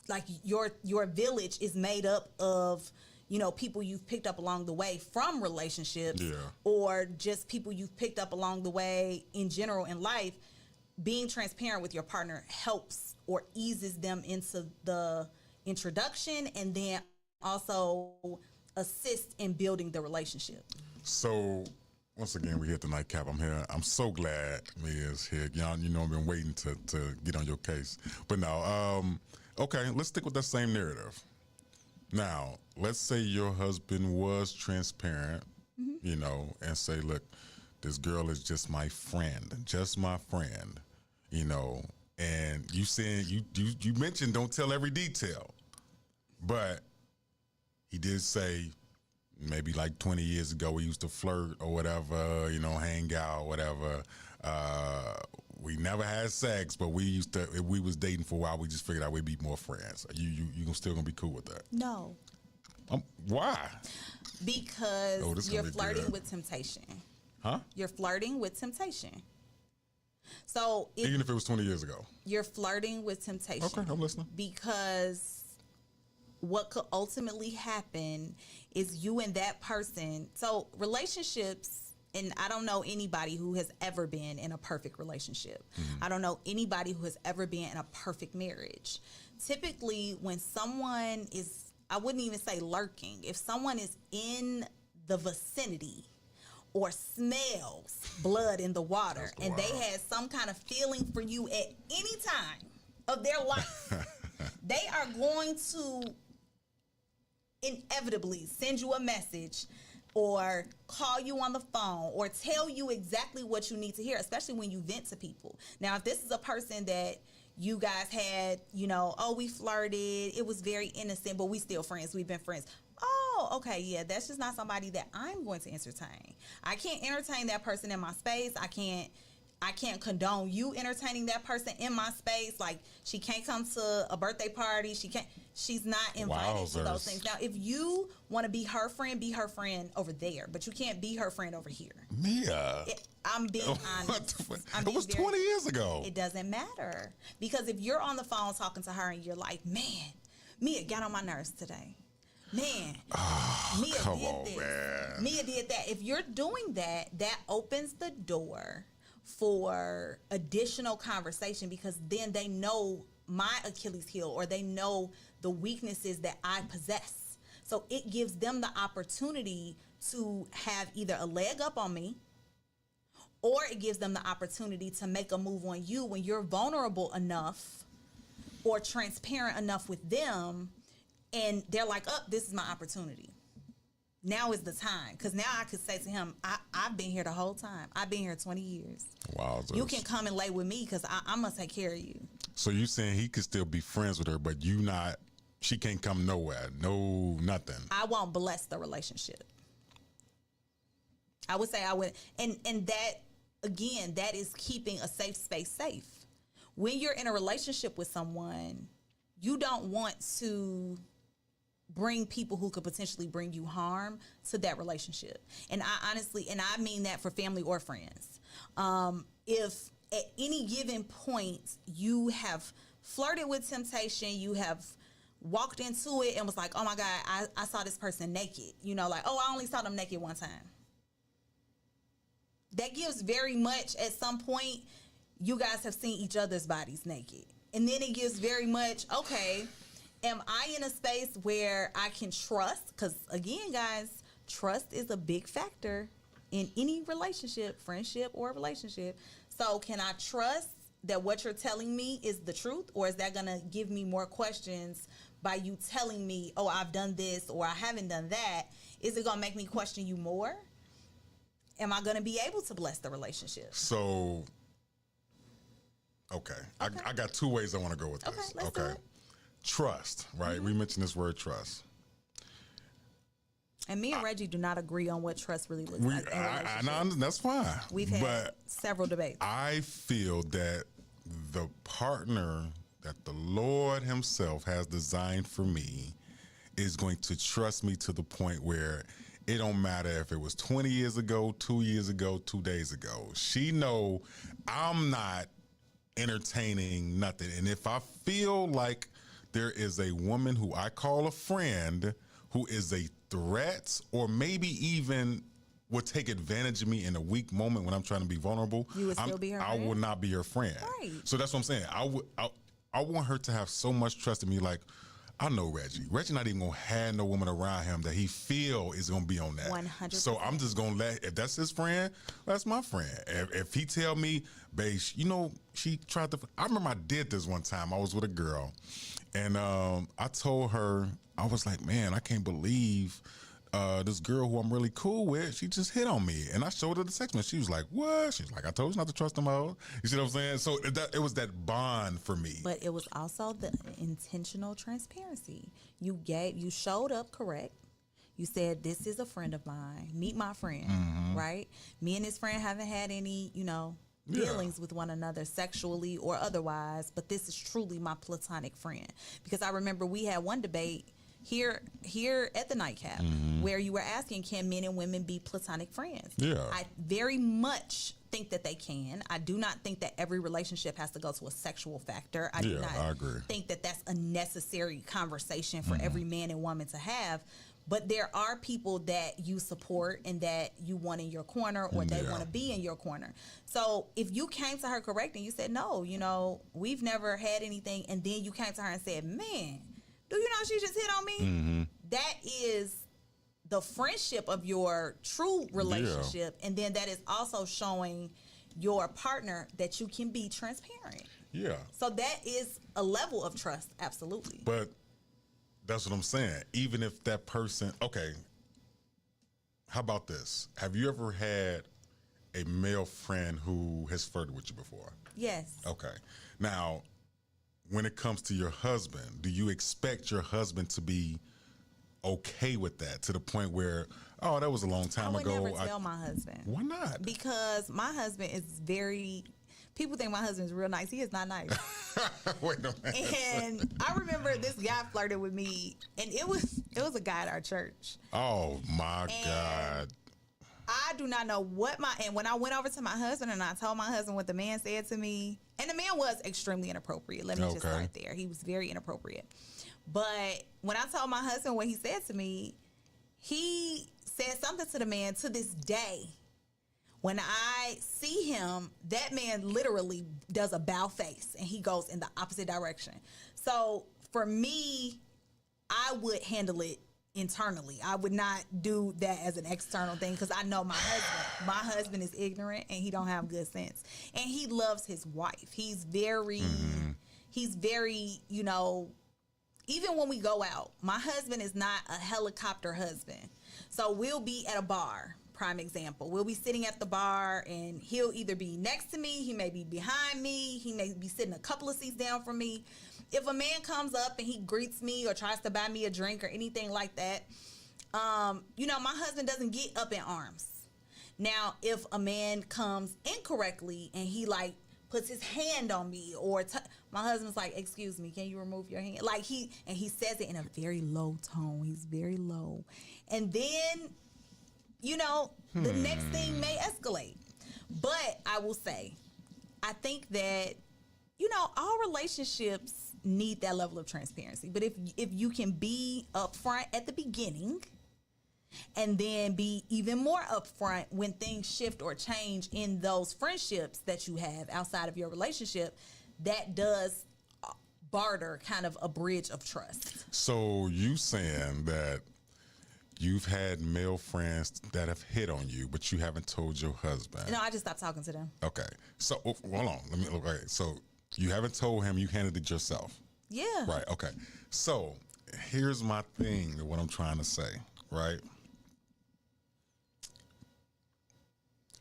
like, your village is made up of, people you've picked up along the way from relationships, or just people you've picked up along the way in general in life, being transparent with your partner helps or eases them into the introduction, and then also assist in building the relationship. So once again, we hit the nightcap. I'm here. I'm so glad Mia is here. Y'all, I've been waiting to get on your case. But now, okay, let's stick with that same narrative. Now, let's say your husband was transparent, and say, look, this girl is just my friend, and you saying you mentioned don't tell every detail, but he did say maybe like 20 years ago we used to flirt or whatever, hang out, whatever. We never had sex, but we was dating for a while. We just figured out we'd be more friends. You still gonna be cool with that? No. Why? Because you're flirting with temptation. Huh? You're flirting with temptation. So even if it was 20 years ago, you're flirting with temptation. Okay, I'm listening. Because what could ultimately happen is you and that person. So relationships, and I don't know anybody who has ever been in a perfect relationship. I don't know anybody who has ever been in a perfect marriage. Typically, when someone is, I wouldn't even say lurking, if someone is in the vicinity or smells blood in the water, and they had some kind of feeling for you at any time of their life, they are going to inevitably send you a message or call you on the phone or tell you exactly what you need to hear, especially when you vent to people. Now, if this is a person that you guys had, we flirted, it was very innocent, but we still friends, we've been friends. Oh, okay, yeah, that's just not somebody that I'm going to entertain. I can't entertain that person in my space. I can't condone you entertaining that person in my space. Like, she can't come to a birthday party. She's not invited to those things. Now, if you want to be her friend over there, but you can't be her friend over here. Mia. I'm being honest. It was 20 years ago. It doesn't matter. Because if you're on the phone talking to her and you're like, man, Mia got on my nerves today. Man, Mia did this. Man. Mia did that. If you're doing that, that opens the door for additional conversation, because then they know my Achilles heel, or they know the weaknesses that I possess. So it gives them the opportunity to have either a leg up on me, or it gives them the opportunity to make a move on you when you're vulnerable enough or transparent enough with them. And they're like, oh, this is my opportunity. Now is the time. Because now I could say to him, I've been here the whole time. I've been here 20 years. Wow. You can come and lay with me because I'm going to take care of you. So you saying he could still be friends with her, but she can't come nowhere. No, nothing. I won't bless the relationship. I would say I would. And that, again, that is keeping a safe space safe. When you're in a relationship with someone, you don't want to bring people who could potentially bring you harm to that relationship. And I honestly, and I mean that for family or friends. If at any given point you have flirted with temptation, you have walked into it and was like, oh my God, I saw this person naked. Like, oh, I only saw them naked one time. That gives very much, at some point, you guys have seen each other's bodies naked. And then it gives very much, okay, am I in a space where I can trust? Because, again, guys, trust is a big factor in any relationship, friendship or relationship. So can I trust that what you're telling me is the truth? Or is that going to give me more questions by you telling me, oh, I've done this or I haven't done that? Is it going to make me question you more? Am I going to be able to bless the relationship? So, okay. I got two ways I want to go with this. Let's do it. trust, right? We mentioned this word trust. And me and Reggie do not agree on what trust really looks like. In a I relationship. know, that's fine. We've had but several debates. I feel that the partner that the Lord himself has designed for me is going to trust me to the point where it don't matter if it was 20 years ago, 2 years ago, 2 days ago. She know I'm not entertaining nothing. And if I feel like there is a woman who I call a friend who is a threat or maybe even would take advantage of me in a weak moment when I'm trying to be vulnerable, You would still be her I friend? would not be her friend. Right. So that's what I'm saying. I want her to have so much trust in me. Like, I know Reggie. Reggie not even gonna have no woman around him that he feel is gonna be on that. 100%. So I'm just gonna if that's his friend, that's my friend. If he tell me, babe, you know, she tried to. I remember I did this one time. I was with a girl, and I told her, I was like, man, I can't believe this girl who I'm really cool with, she just hit on me. And I showed her the text message. She was like, what? She's like, I told you not to trust them out. You see what I'm saying? So it was that bond for me. But it was also the intentional transparency. You showed up correct. You said, this is a friend of mine. Meet my friend, right? Me and his friend haven't had any, dealings with one another sexually or otherwise, but this is truly my platonic friend. Because I remember we had one debate here at the Nightcap where you were asking, can men and women be platonic friends? Yeah. I very much think that they can. I do not think that every relationship has to go to a sexual factor. I do Yeah, not I agree. think that that's a necessary conversation for every man and woman to have. But there are people that you support and that you want in your corner or they Yeah. want to be in your corner. So if you came to her correct and you said, no, we've never had anything, and then you came to her and said, man, do you know she just hit on me? That is the friendship of your true relationship. And then that is also showing your partner that you can be transparent. Yeah. So that is a level of trust, absolutely. But that's what I'm saying. Even if that person, okay, how about this? Have you ever had a male friend who has flirted with you before? Yes. Okay. Now, when it comes to your husband, do you expect your husband to be okay with that to the point where, oh, that was a long time I would ago? never tell my husband. Why not? Because my husband is people think my husband is real nice. He is not nice. Wait a minute. And I remember this guy flirted with me, and it was a guy at our church. Oh my God. I do not know and when I went over to my husband and I told my husband what the man said to me, and the man was extremely inappropriate. Let me just start there. He was very inappropriate. But when I told my husband what he said to me, he said something to the man to this day. When I see him, that man literally does a bow face and he goes in the opposite direction. So for me, I would handle it internally. I would not do that as an external thing because I know my husband. My husband is ignorant and he don't have good sense. And he loves his wife. He's very, even when we go out, my husband is not a helicopter husband. So we'll be at a bar, prime example. We'll be sitting at the bar and he'll either be next to me, he may be behind me, he may be sitting a couple of seats down from me. If a man comes up and he greets me or tries to buy me a drink or anything like that, my husband doesn't get up in arms. Now, if a man comes incorrectly and he puts his hand on me or my husband's like, excuse me, can you remove your hand? He says it in a very low tone. He's very low. And then, the next thing may escalate. But I will say, I think that, all relationships need that level of transparency. But if you can be upfront at the beginning and then be even more upfront when things shift or change in those friendships that you have outside of your relationship, that does barter kind of a bridge of trust. So you saying that you've had male friends that have hit on you, but you haven't told your husband? No, I just stopped talking to them. Okay. So hold on. Let me look. Okay. So you haven't told him, you handled it yourself. Yeah. Right. Okay. So here's my thing, what I'm trying to say, right?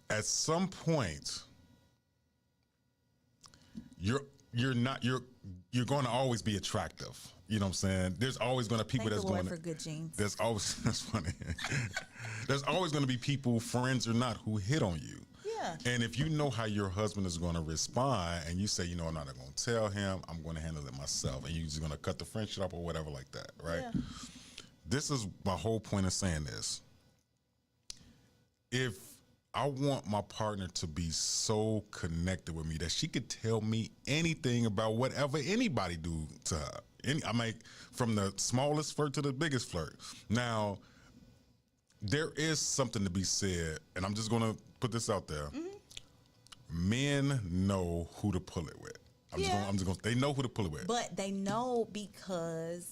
At some point, you're going to always be attractive. You know what I'm saying? There's always going to people Thank that's the Lord going for good genes. There's always that's funny. There's always going to be people, friends or not, who hit on you. Yeah. And if you know how your husband is going to respond, and you say, you know, I'm not going to tell him, I'm going to handle it myself, and you're just going to cut the friendship up or whatever like that, right? Yeah. This is my whole point of saying this. If I want my partner to be so connected with me that she could tell me anything about whatever anybody do to her. I mean, from the smallest flirt to the biggest flirt. Now, there is something to be said, and I'm just going to put this out there. Mm-hmm. Men know who to pull it with. They know who to pull it with. But they know because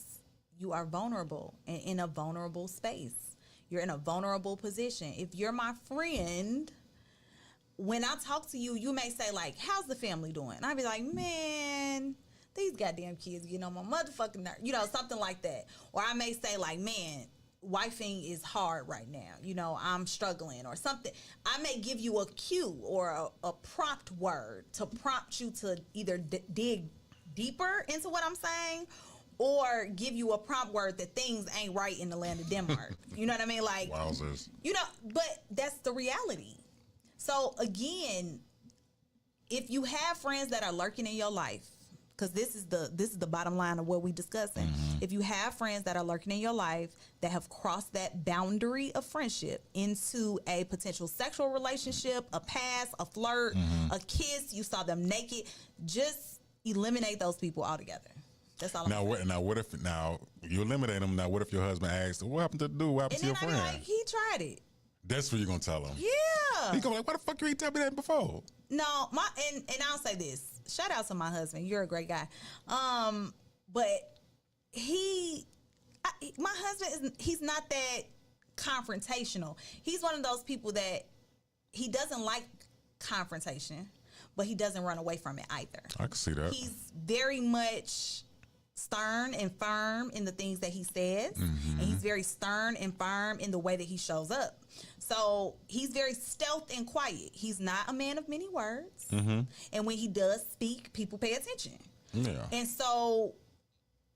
you are vulnerable and in a vulnerable space. You're in a vulnerable position. If you're my friend, when I talk to you, you may say, like, how's the family doing? And I'd be like, man, these goddamn kids getting on my motherfucking nerve. You know, something like that. Or I may say, like, man, wifing is hard right now. You know, I'm struggling or something. I may give you a cue or a prompt word to prompt you to either dig deeper into what I'm saying or give you a prompt word that things ain't right in the land of Denmark. You know what I mean? Like, wowzers. You know, but that's the reality. So again, if you have friends that are lurking in your life, because this is the bottom line of what we discussing. Mm-hmm. If you have friends that are lurking in your life that have crossed that boundary of friendship into a potential sexual relationship, a pass, a flirt, a kiss, you saw them naked, just eliminate those people altogether. That's all. Now what if you eliminate them? Now what if your husband asks, "What happened to do? What happened to your friend?" Like, he tried it. That's what you're gonna tell him. Yeah. He gonna like, "Why the fuck you ain't tell me that before?" No, and I'll say this. Shout out to my husband. You're a great guy. But my husband he's not that confrontational. He's one of those people that he doesn't like confrontation, but he doesn't run away from it either. I can see that. He's very much stern and firm in the things that he says, and he's very stern and firm in the way that he shows up. So he's very stealth and quiet. He's not a man of many words, and when he does speak, people pay attention. Yeah. And so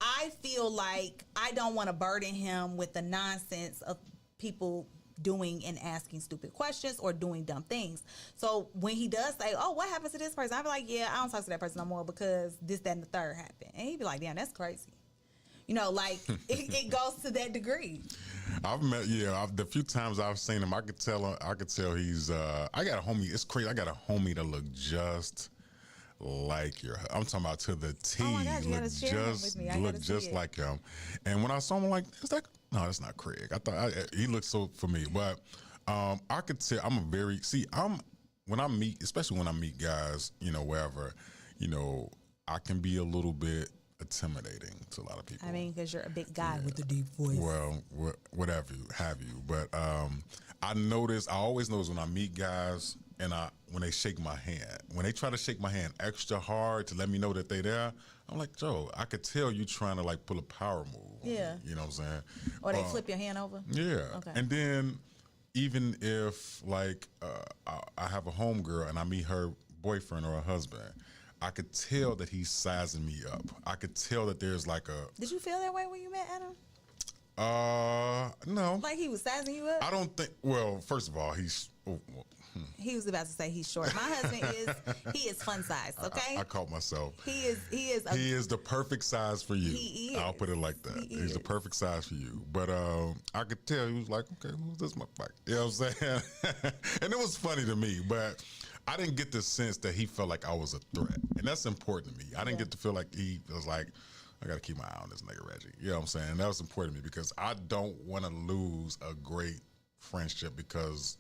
I feel like I don't want to burden him with the nonsense of people doing and asking stupid questions or doing dumb things. So when he does say, "Oh, what happened to this person?" I'll be like, "Yeah, I don't talk to that person no more because this, that, and the third happened." And he'd be like, "Damn, that's crazy." You know, like it goes to that degree. I've met, the few times I've seen him, I could tell he's, I got a homie, it's crazy, I got a homie that look just like I'm talking about to the T, Oh my God, you gotta share him with me. I look gotta see just it. like him. And when I saw him, I'm like, no, that's not Craig. I thought he looked so for me, but I could tell when I meet, especially when I meet guys, you know, wherever, you know, I can be a little bit intimidating to a lot of people. I mean, because you're a big guy with a deep voice. Well, whatever have you. But I always notice when I meet guys and when they shake my hand, when they try to shake my hand extra hard to let me know that they there, I'm like, Joe, I could tell you trying to like pull a power move. Yeah. You know what I'm saying? Or they flip your hand over. Yeah. Okay. And then even if like I have a homegirl and I meet her boyfriend or her husband, I could tell that he's sizing me up. I could tell that there's like a... Did you feel that way when you met Adam? No. Like he was sizing you up? I don't think... Well, first of all, he's... He was about to say he's short. My husband is fun size, okay? I caught myself. He is the perfect size for you. He is. I'll put it like that. He's the perfect size for you. But I could tell he was like, okay, who's this motherfucker? You know what I'm saying? And it was funny to me, but I didn't get the sense that he felt like I was a threat. And that's important to me. I didn't get to feel like he was like, I got to keep my eye on this nigga Reggie. You know what I'm saying? That was important to me because I don't want to lose a great friendship because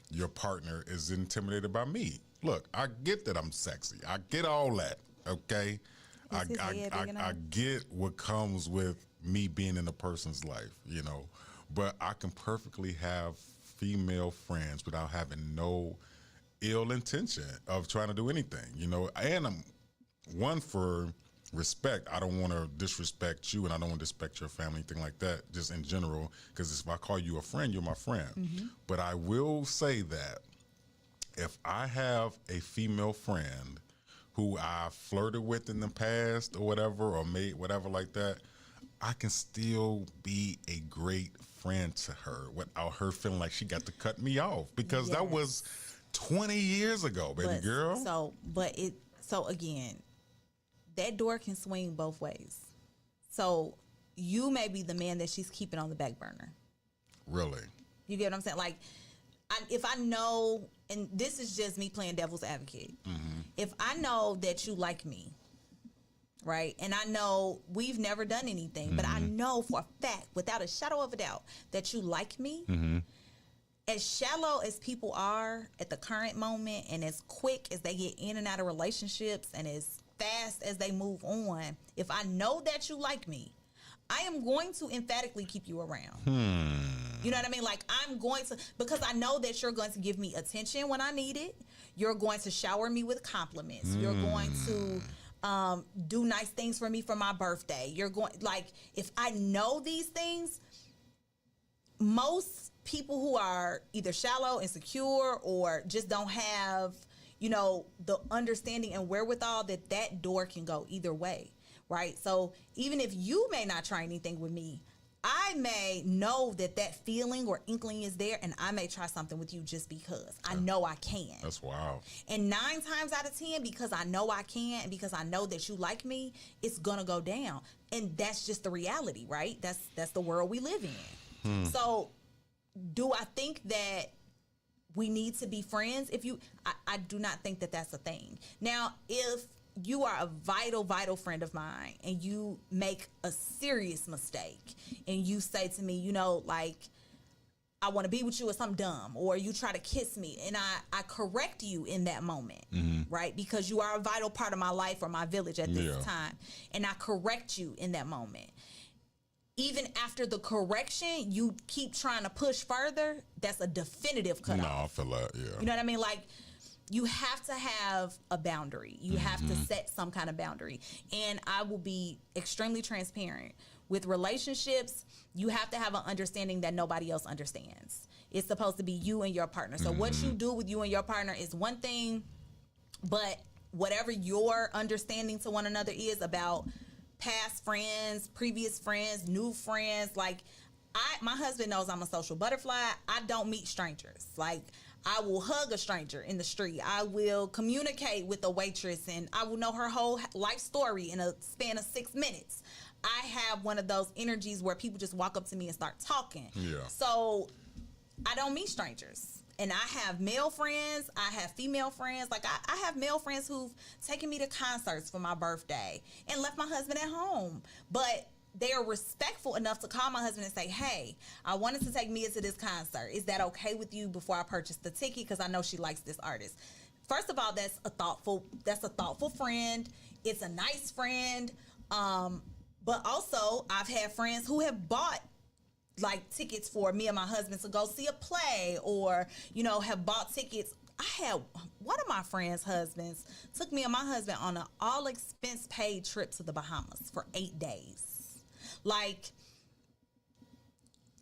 your partner is intimidated by me. Look, I get that I'm sexy. I get all that, okay? I get what comes with me being in a person's life, you know. But I can perfectly have female friends without having no ill intention of trying to do anything, you know. And I'm one for respect. I don't want to disrespect you, and I don't want to disrespect your family, anything like that, just in general, because if I call you a friend, you're my friend. But I will say that if I have a female friend who I flirted with in the past or whatever, or made whatever like that, I can still be a great friend to her without her feeling like she got to cut me off, because that was 20 years ago, baby girl. So again, that door can swing both ways. So you may be the man that she's keeping on the back burner. Really? You get what I'm saying? Like, if I know, and this is just me playing devil's advocate, if I know that you like me, right, and I know we've never done anything, but I know for a fact, without a shadow of a doubt, that you like me, as shallow as people are at the current moment and as quick as they get in and out of relationships and as fast as they move on, if I know that you like me, I am going to emphatically keep you around. You know what I mean? Like, I'm going to, because I know that you're going to give me attention when I need it. You're going to shower me with compliments. You're going to do nice things for me for my birthday. You're going, like, if I know these things, most people who are either shallow, insecure, or just don't have, you know, the understanding and wherewithal that door can go either way. Right. So even if you may not try anything with me, I may know that feeling or inkling is there, and I may try something with you just because I know I can. That's wild. And 9 times out of 10, because I know I can and because I know that you like me, it's gonna go down. And that's just the reality, right? That's the world we live in. So do I think that we need to be friends? I do not think that that's a thing. Now, if you are a vital, vital friend of mine and you make a serious mistake and you say to me, you know, like, I want to be with you or something dumb, or you try to kiss me and I correct you in that moment, right? Because you are a vital part of my life or my village at this time. And I correct you in that moment. Even after the correction, you keep trying to push further, that's a definitive cutoff. No, I feel that, yeah. You know what I mean? Like, you have to have a boundary. You have to set some kind of boundary. And I will be extremely transparent. With relationships, you have to have an understanding that nobody else understands. It's supposed to be you and your partner. So what you do with you and your partner is one thing, but whatever your understanding to one another is about past friends, previous friends, new friends, like, my husband knows I'm a social butterfly. I don't meet strangers. Like, I will hug a stranger in the street. I will communicate with a waitress and I will know her whole life story in a span of 6 minutes. I have one of those energies where people just walk up to me and start talking. Yeah. So I don't meet strangers. And I have male friends. I have female friends. Like, I have male friends who've taken me to concerts for my birthday and left my husband at home. But they are respectful enough to call my husband and say, hey, I wanted to take Mia to this concert. Is that okay with you before I purchase the ticket? Because I know she likes this artist. First of all, that's a thoughtful friend. It's a nice friend. But also, I've had friends who have bought like tickets for me and my husband to go see a play, or, you know, have bought tickets. I had one of my friends' husbands took me and my husband on an all expense paid trip to the Bahamas for 8 days. Like,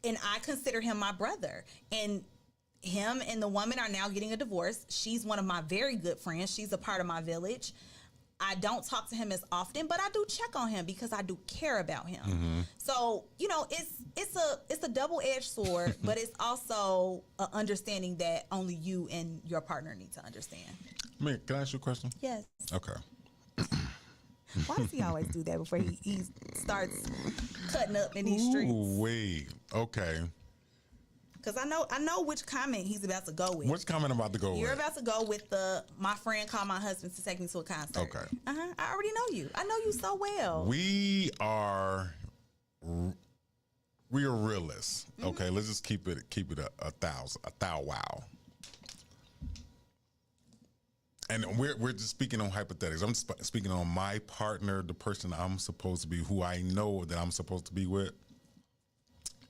and I consider him my brother, and him and the woman are now getting a divorce. She's one of my very good friends. She's a part of my village. I don't talk to him as often, but I do check on him because I do care about him. So, you know, it's a double-edged sword, but it's also an understanding that only you and your partner need to understand. Can I ask you a question? Yes. Okay. Why does he always do that before he starts cutting up in these streets? Ooh, wait. Okay. Because I know which comment he's about to go with. Which comment I'm about to go with? You're about to go with my friend called my husband to take me to a concert. Okay. I already know you. I know you so well. We are realists. Okay, let's just keep it a thou wow. And we're just speaking on hypothetics. I'm speaking on my partner, the person I'm supposed to be, who I know that I'm supposed to be with.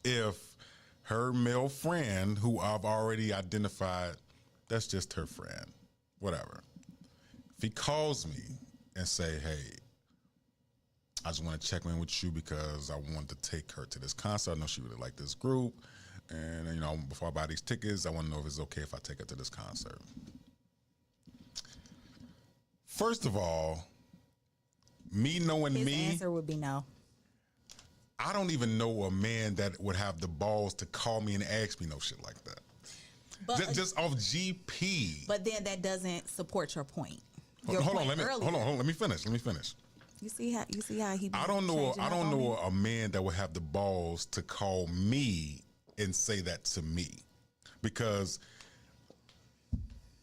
If her male friend, who I've already identified, that's just her friend, whatever. If he calls me and say, hey, I just want to check in with you because I want to take her to this concert. I know she really liked this group. And, you know, before I buy these tickets, I want to know if it's okay if I take her to this concert. First of all, me knowing His me, answer would be no. I don't even know a man that would have the balls to call me and ask me no shit like that. But Just off GP. But then that doesn't support your point. Hold on, let me finish. You see how he. I don't know a man that would have the balls to call me and say that to me, because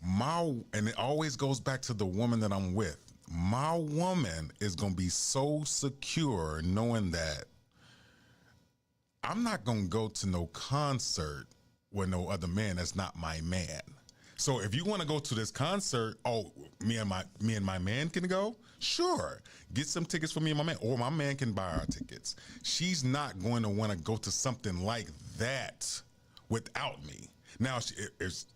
and it always goes back to the woman that I'm with. My woman is gonna be so secure knowing that I'm not gonna go to no concert with no other man that's not my man. So if you want to go to this concert, me and my man can go. Sure, get some tickets for me and my man, or my man can buy our tickets. She's not going to want to go to something like that without me. Now,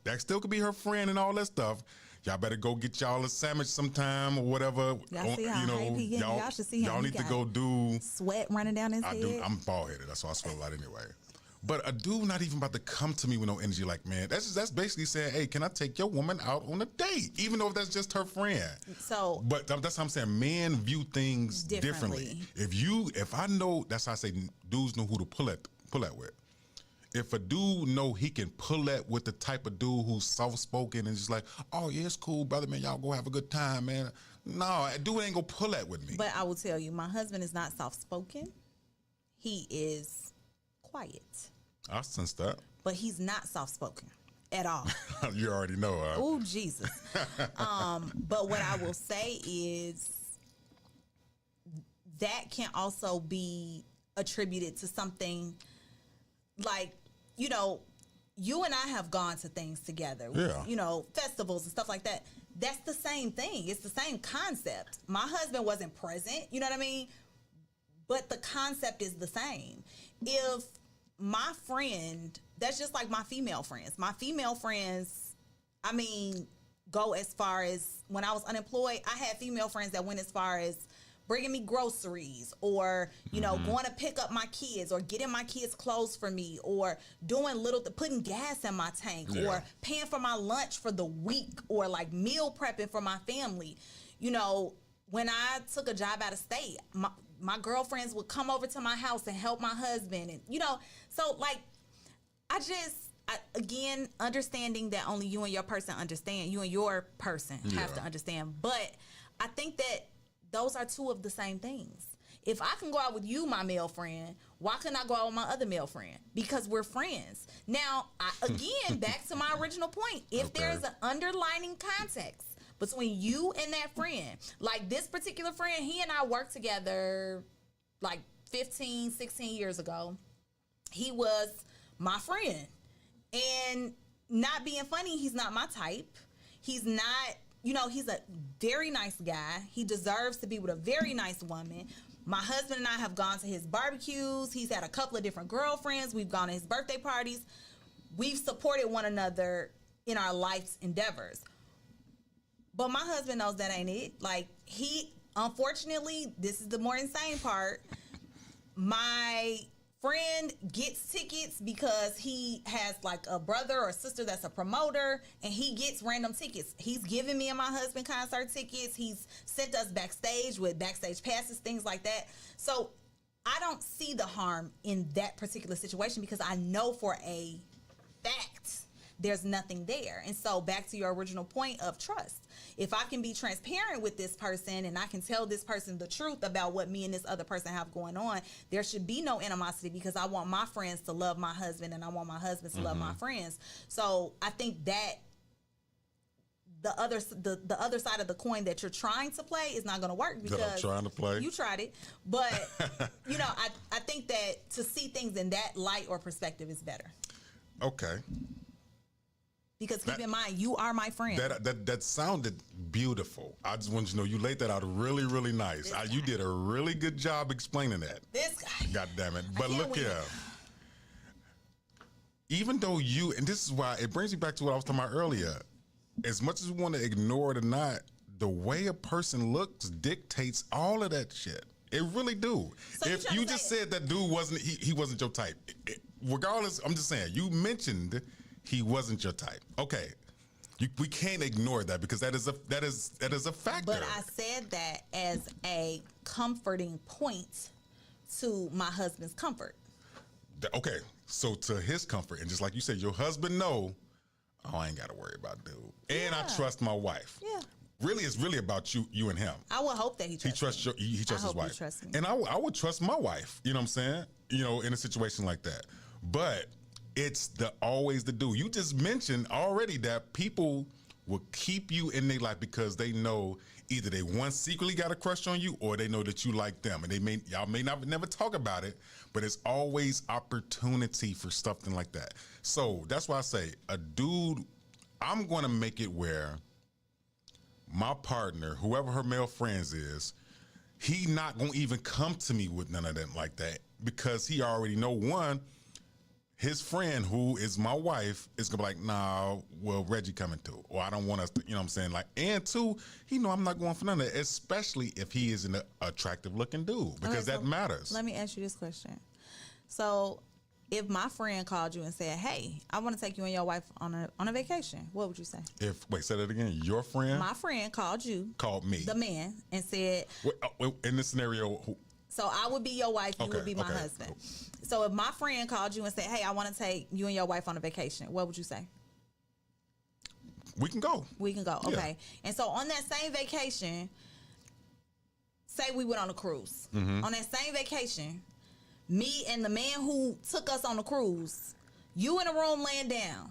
that still could be her friend and all that stuff. Y'all better go get y'all a sandwich sometime or whatever. Y'all see how hype he getting? Y'all should see how y'all he need to got go do sweat running down his head. I'm bald headed. That's why I sweat a lot anyway. But a dude not even about to come to me with no energy, like, man, that's basically saying, hey, can I take your woman out on a date, even though that's just her friend. So, but that's how I'm saying, men view things differently. If I know, that's how I say dudes know who to pull at with. If a dude know he can pull at with the type of dude who's soft spoken and just like, oh yeah, it's cool, brother, man, y'all go have a good time, man. No, a dude ain't gonna pull at with me. But I will tell you, my husband is not soft spoken. He is quiet. I sense that. But he's not soft spoken at all. You already know. Oh, Jesus. But what I will say is that can also be attributed to something like, you know, you and I have gone to things together. Yeah. You know, festivals and stuff like that. That's the same thing. It's the same concept. My husband wasn't present, you know what I mean? But the concept is the same. If my friend, that's just like my female friends. My female friends, I mean, go as far as when I was unemployed, I had female friends that went as far as bringing me groceries or, you know, going to pick up my kids or getting my kids clothes for me or doing putting gas in my tank or paying for my lunch for the week or like meal prepping for my family. You know, when I took a job out of state, my girlfriends would come over to my house and help my husband. And, you know, so like, again, understanding that only you and your person understand, you and your person have to understand. But I think that those are two of the same things. If I can go out with you, my male friend, why couldn't I go out with my other male friend? Because we're friends. Now, again, back to my original point. If there's an underlining context between you and that friend, like this particular friend, he and I worked together like 15, 16 years ago. He was my friend. And not being funny, he's not my type. He's not, you know, he's a very nice guy. He deserves to be with a very nice woman. My husband and I have gone to his barbecues. He's had a couple of different girlfriends. We've gone to his birthday parties. We've supported one another in our life's endeavors. But my husband knows that ain't it. Like, unfortunately, this is the more insane part. My friend gets tickets because he has like a brother or sister that's a promoter and he gets random tickets. He's given me and my husband concert tickets. He's sent us backstage with backstage passes, things like that. So I don't see the harm in that particular situation because I know for a fact there's nothing there. And so back to your original point of trust. If I can be transparent with this person and I can tell this person the truth about what me and this other person have going on, there should be no animosity because I want my friends to love my husband and I want my husband to love my friends. So I think that the other side of the coin that you're trying to play is not going to work because that I'm trying to play. You tried it. But, you know, I think that to see things in that light or perspective is better. Okay. Because keep in mind, you are my friend. That sounded beautiful. I just want you to know you laid that out really, really nice. You did a really good job explaining that. This guy. God damn it. But look here. Even though and this is why it brings me back to what I was talking about earlier. As much as we want to ignore it or not, the way a person looks dictates all of that shit. It really do. So if you just said that dude he wasn't your type, regardless, I'm just saying, you mentioned he wasn't your type. Okay, we can't ignore that because that is a factor. But I said that as a comforting point to my husband's comfort. Okay, so to his comfort, and just like you said, your husband know, oh, I ain't got to worry about dude. And I trust my wife. Yeah. Really, it's really about you and him. I would hope that he trusts me. He trusts his wife. He trusts me. And I would trust my wife, you know what I'm saying? You know, in a situation like that. But it's always the dude. You just mentioned already that people will keep you in their life because they know either they once secretly got a crush on you or they know that you like them. And y'all may never talk about it, but it's always opportunity for something like that. So that's why I say a dude, I'm going to make it where my partner, whoever her male friends is, he not going to even come to me with none of them like that because he already know, one, his friend who is my wife is going to be like, nah, well, Reggie coming too. Or I don't want us to, you know what I'm saying? Like, and two, he know I'm not going for none of that, especially if he is an attractive looking dude because that matters. Let me ask you this question. So if my friend called you and said, hey, I want to take you and your wife on a vacation, what would you say? Wait, say that again. Your friend? My friend called me. The man, and said, in this scenario, so I would be your wife, you would be my husband. So if my friend called you and said, hey, I want to take you and your wife on a vacation, what would you say? We can go. We can go, okay. Yeah. And so on that same vacation, say we went on a cruise. Mm-hmm. On that same vacation, me and the man who took us on the cruise, you in a room laying down.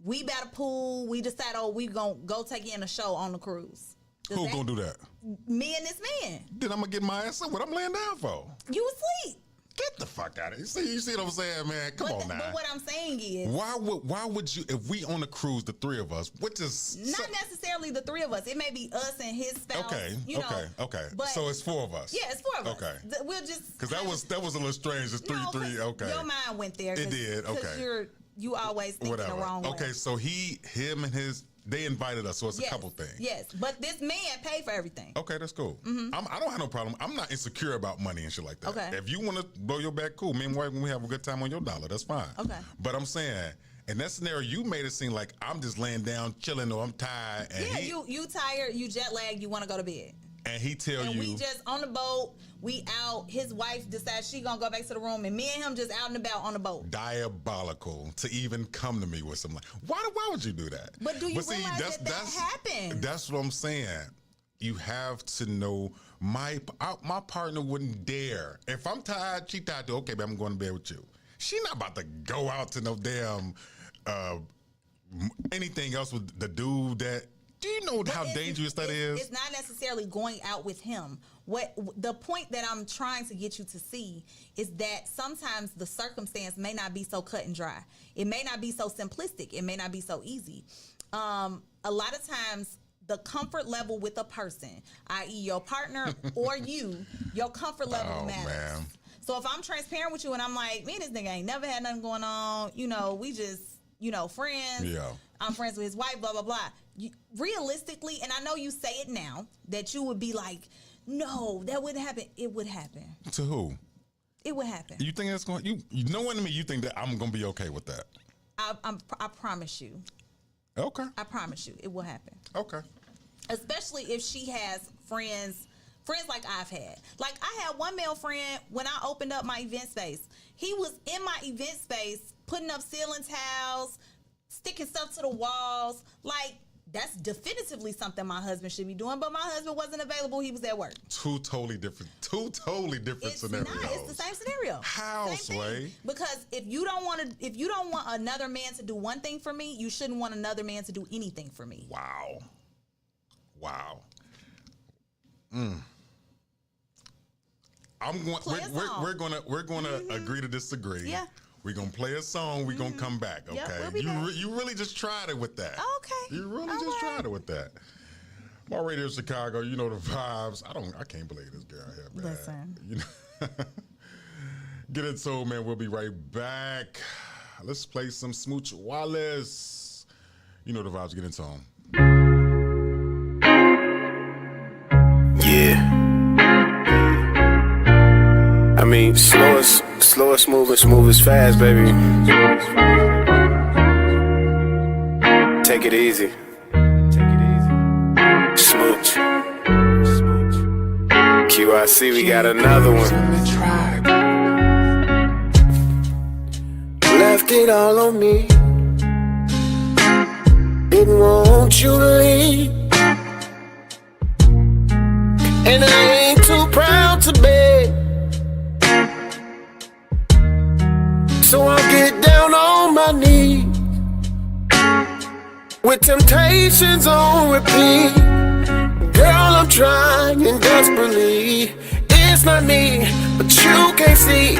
We by the pool. We decide, we gonna go take you in a show on the cruise. Who gonna do that? Me and this man. Then I'm gonna get my ass up. What I'm laying down for? You asleep. Get the fuck out of here. You see what I'm saying, man? Come on now. But what I'm saying is, why would you, if we on a cruise, the three of us, which is not necessarily the three of us. It may be us and his spouse. Okay. But so it's four of us. Yeah, it's four of us. Okay. We'll just because that was a little strange. It's three. Okay. Your mind went there. It did. Okay. You always thinking the wrong way. Okay, so him and they invited us, so it's a couple things. Yes, but this man paid for everything. Okay, that's cool. Mm-hmm. I don't have no problem. I'm not insecure about money and shit like that. Okay. If you want to blow your back, cool. Me and wife, when we have a good time on your dollar, that's fine. Okay. But I'm saying, in that scenario, you made it seem like I'm just laying down, chilling, or I'm tired. And you tired, you jet lagged, you want to go to bed. And he tell you. And we just on the boat, we out. His wife decides she gonna go back to the room, and me and him just out and about on the boat. Diabolical to even come to me with something like, why would you do that? But do you realize that happened? That's what I'm saying. You have to know my partner wouldn't dare. If I'm tired, she tired too. Okay, babe, I'm going to bed with you. She not about to go out to no damn anything else with the dude that. Do you know how dangerous that is? It's not necessarily going out with him. What the point that I'm trying to get you to see is that sometimes the circumstance may not be so cut and dry. It may not be so simplistic. It may not be so easy. A lot of times, the comfort level with a person, i.e. your partner or your comfort level matters. Man. So if I'm transparent with you and I'm like, me and this nigga ain't never had nothing going on, we just, friends. Yeah. I'm friends with his wife, blah, blah, blah. Realistically, and I know you say it now, that you would be like, no, that wouldn't happen. It would happen. To who? It would happen. You think that's going? You know what I mean? You think that I'm going to be okay with that? I promise you. Okay. I promise you, it will happen. Okay. Especially if she has friends like I've had. Like I had one male friend when I opened up my event space. He was in my event space putting up ceiling tiles, sticking stuff to the walls. Like, that's definitively something my husband should be doing, but my husband wasn't available. He was at work. Two totally different scenarios. It's the same scenario. How, Sway? Because if you don't want another man to do one thing for me, you shouldn't want another man to do anything for me. Wow. We're gonna agree to disagree. Yeah. We're going to play a song. We're going to come back, okay? Yep, we'll be back. You really just tried it with that. Okay. You really tried it with that. My Radio Chicago, you know the vibes. I can't believe this girl here, man. Listen. Get it sold, man. We'll be right back. Let's play some Smooch Wallace. You know the vibes. Get it on. Yeah. I mean, slow as smooth as fast, baby. Take it easy. Smooch. QIC, we got another one. it all on me. Didn't want you to leave, and I ain't too proud to beg, so I'll get down on my knees with temptations on repeat. Girl, I'm trying desperately. It's not me, but you can't see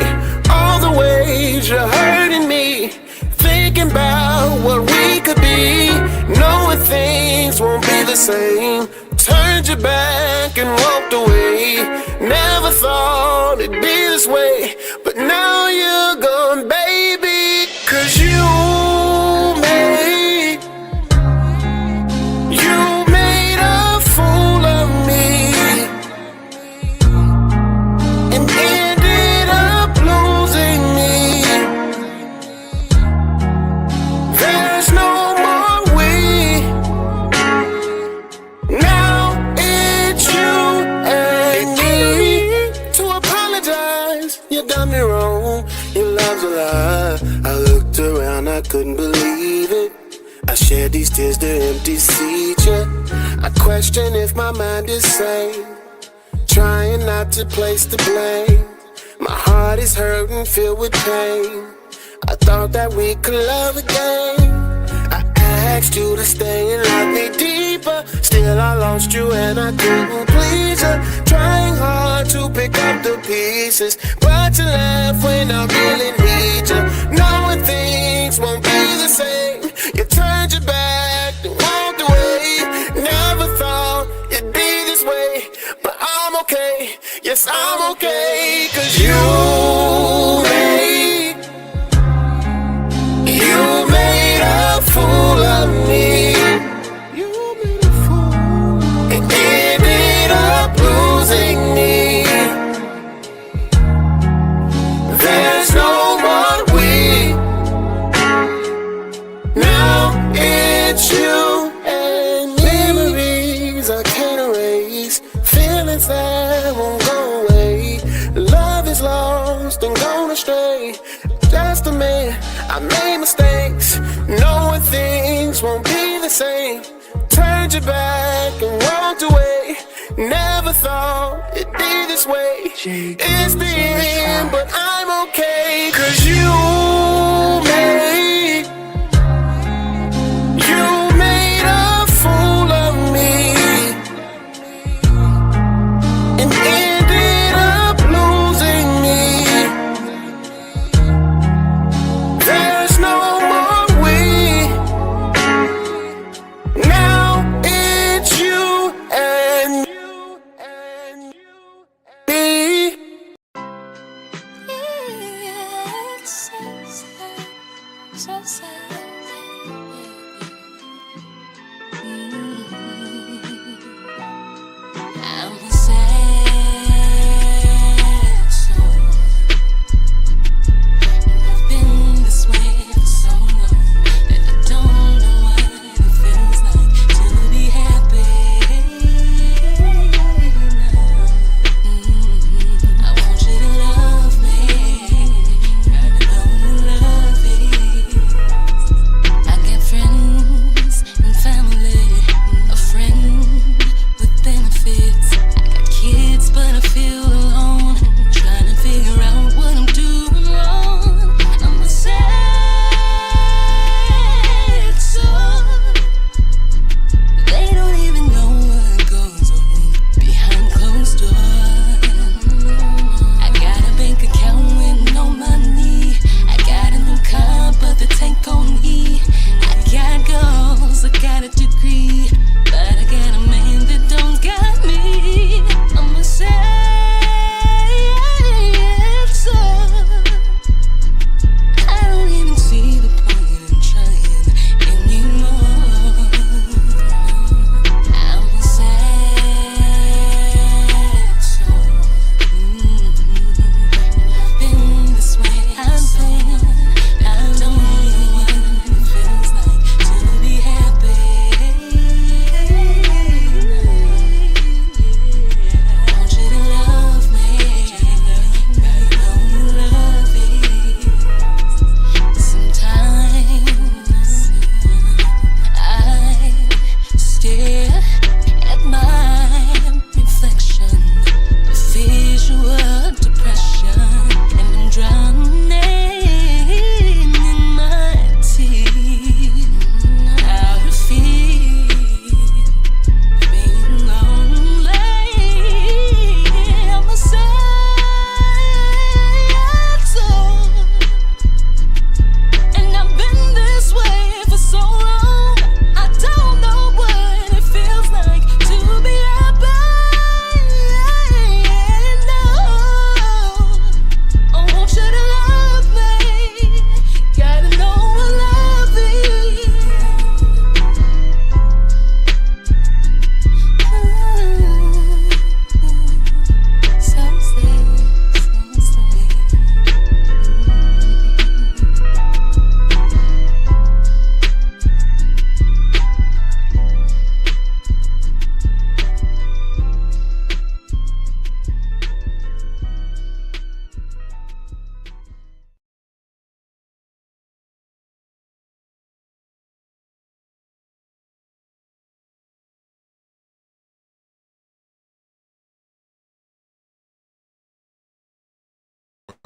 all the ways you're hurting me. Thinking about what we could be, knowing things won't be the same. Turned your back and walked away. Never thought it'd be this way, but now you're gone, baby. 'Cause you made a fool of me, and ended up losing me. There's no more we. Now it's you and me. To apologize, you done me wrong. Your love's a lie. I looked around, I couldn't believe it. I shed these tears to empty seats, yeah. I question if my mind is sane, trying not to place the blame. My heart is hurting, filled with pain. I thought that we could love again. I asked you to stay and love me deeper. Still I lost you and I couldn't please you. Trying hard to pick up the pieces, but you left when I really need you. Knowing things won't be the same, you turned your back and walked away. Never thought it'd be this way, but I'm okay. Yes, I'm okay. 'Cause you made a fool of me. You made a fool and ended up losing me. There's no more we. Now it's you and memories I can't erase, feelings that won't go away. Love is lost and gone astray. Just a man, I made mistakes, knowing things won't be the same. Turned your back and walked away. Never thought it'd be this way. It's the end, but I'm okay. 'Cause you made a fool of me, and ended up losing me. There's no more we. Now it's you and me.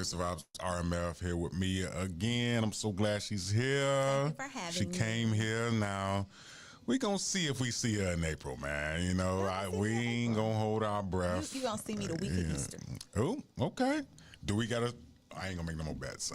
Gangsta Vibes RMF here with Mia again. I'm so glad she's here. Thank you for having she me. came here now. We gonna see if we see her in April, man. You know, we ain't gonna hold our breath. You gonna see me the week of Easter. Oh, okay. Do we gotta? I ain't gonna make no more bets.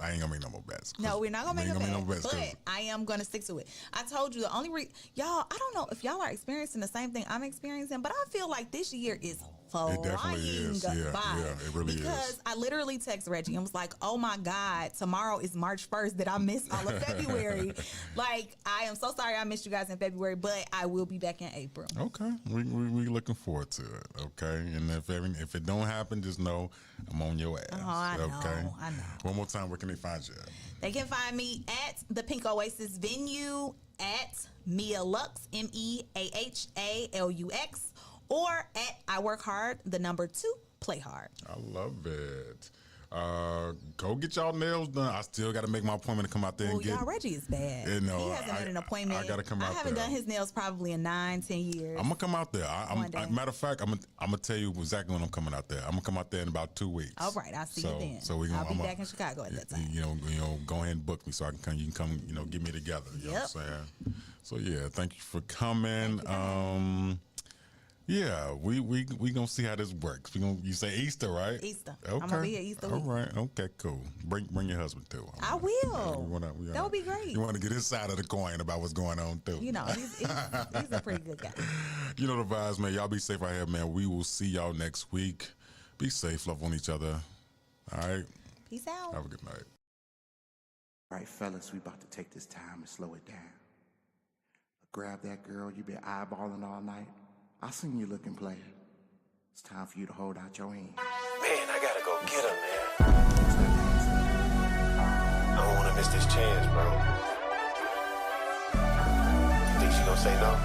No, we're not gonna make no a bet, but I am gonna stick to it. I told you the only y'all, I don't know if y'all are experiencing the same thing I'm experiencing, but I feel like this year is flying It definitely is. by. Yeah, it really is. Because I literally text Reggie and was like, oh my God, tomorrow is March 1st that I missed all of February. Like, I am so sorry I missed you guys in February, but I will be back in April. Okay, we looking forward to it. Okay, and if it don't happen, just know I'm on your ass. Oh, I know. One more time, where can they find you at? They can find me at the Pink Oasis venue at Mia Lux, MEAHALUX, or at I Work Hard, the number 2, Play Hard. I love it. Go get y'all nails done. I still got to make my appointment to come out there and get. Y'all, Reggie is bad. You know, he hasn't made an appointment. I got to come out there. I haven't done his nails probably in 9-10 years. I'm gonna come out there. Matter of fact, I'm gonna tell you exactly when I'm coming out there. I'm gonna come out there in about 2 weeks. All right, I'll see you then. So I'll be back in Chicago at that time. You know, go ahead and book me so I can come. You can come. You know, get me together. You know what I'm saying? So yeah, thank you for coming. Yeah, we gonna see how this works. You say Easter, right? Easter. Okay. I'm gonna be here Easter week. All right. Okay. Cool. Bring your husband too. I will. That would be great. You want to get his side of the coin about what's going on too. You know, he's a pretty good guy. You know the vibes, man. Y'all be safe out here, man. We will see y'all next week. Be safe. Love on each other. All right. Peace out. Have a good night. All right, fellas, we about to take this time and slow it down. Grab that girl you been eyeballing all night. I seen you looking, player. It's time for you to hold out your hand. Man, I gotta go get her, man. I don't wanna miss this chance, bro. Think she gonna say no?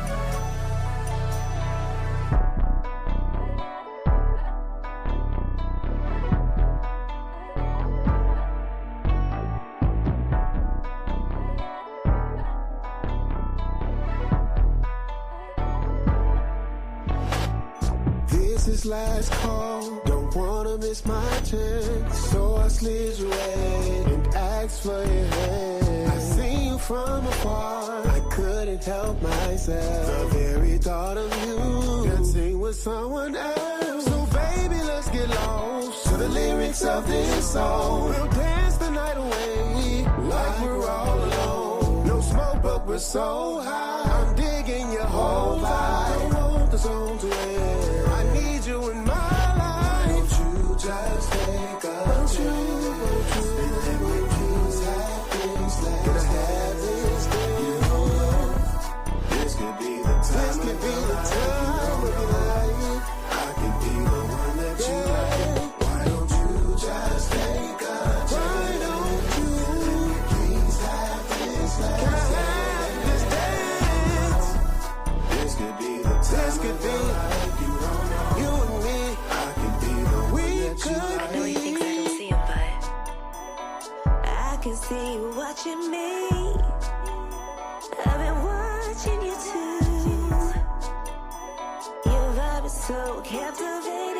Last call, don't wanna miss my chance, so I slid away and asked for your hand. I seen you from afar, I couldn't help myself. The very thought of you dancing with someone else. So baby, let's get lost to the lyrics of this song. We'll dance the night away like we're all alone. No smoke, but we're so high. I'm digging your whole vibe. Don't want the song to end. I need you in my life. Won't you just take a chance? And let me please have things like that. Have this day. You don't know. This could be the time. This could be the time of your life. I could be the one that you like. Why don't you just take a chance? Why don't you? And let me please have this like that. This dance. This could be the time. This could be. You and me. I could be the one that you like. I know he thinks I don't see him, but I can see you watching me. I've been watching you too. Your vibe is so captivating.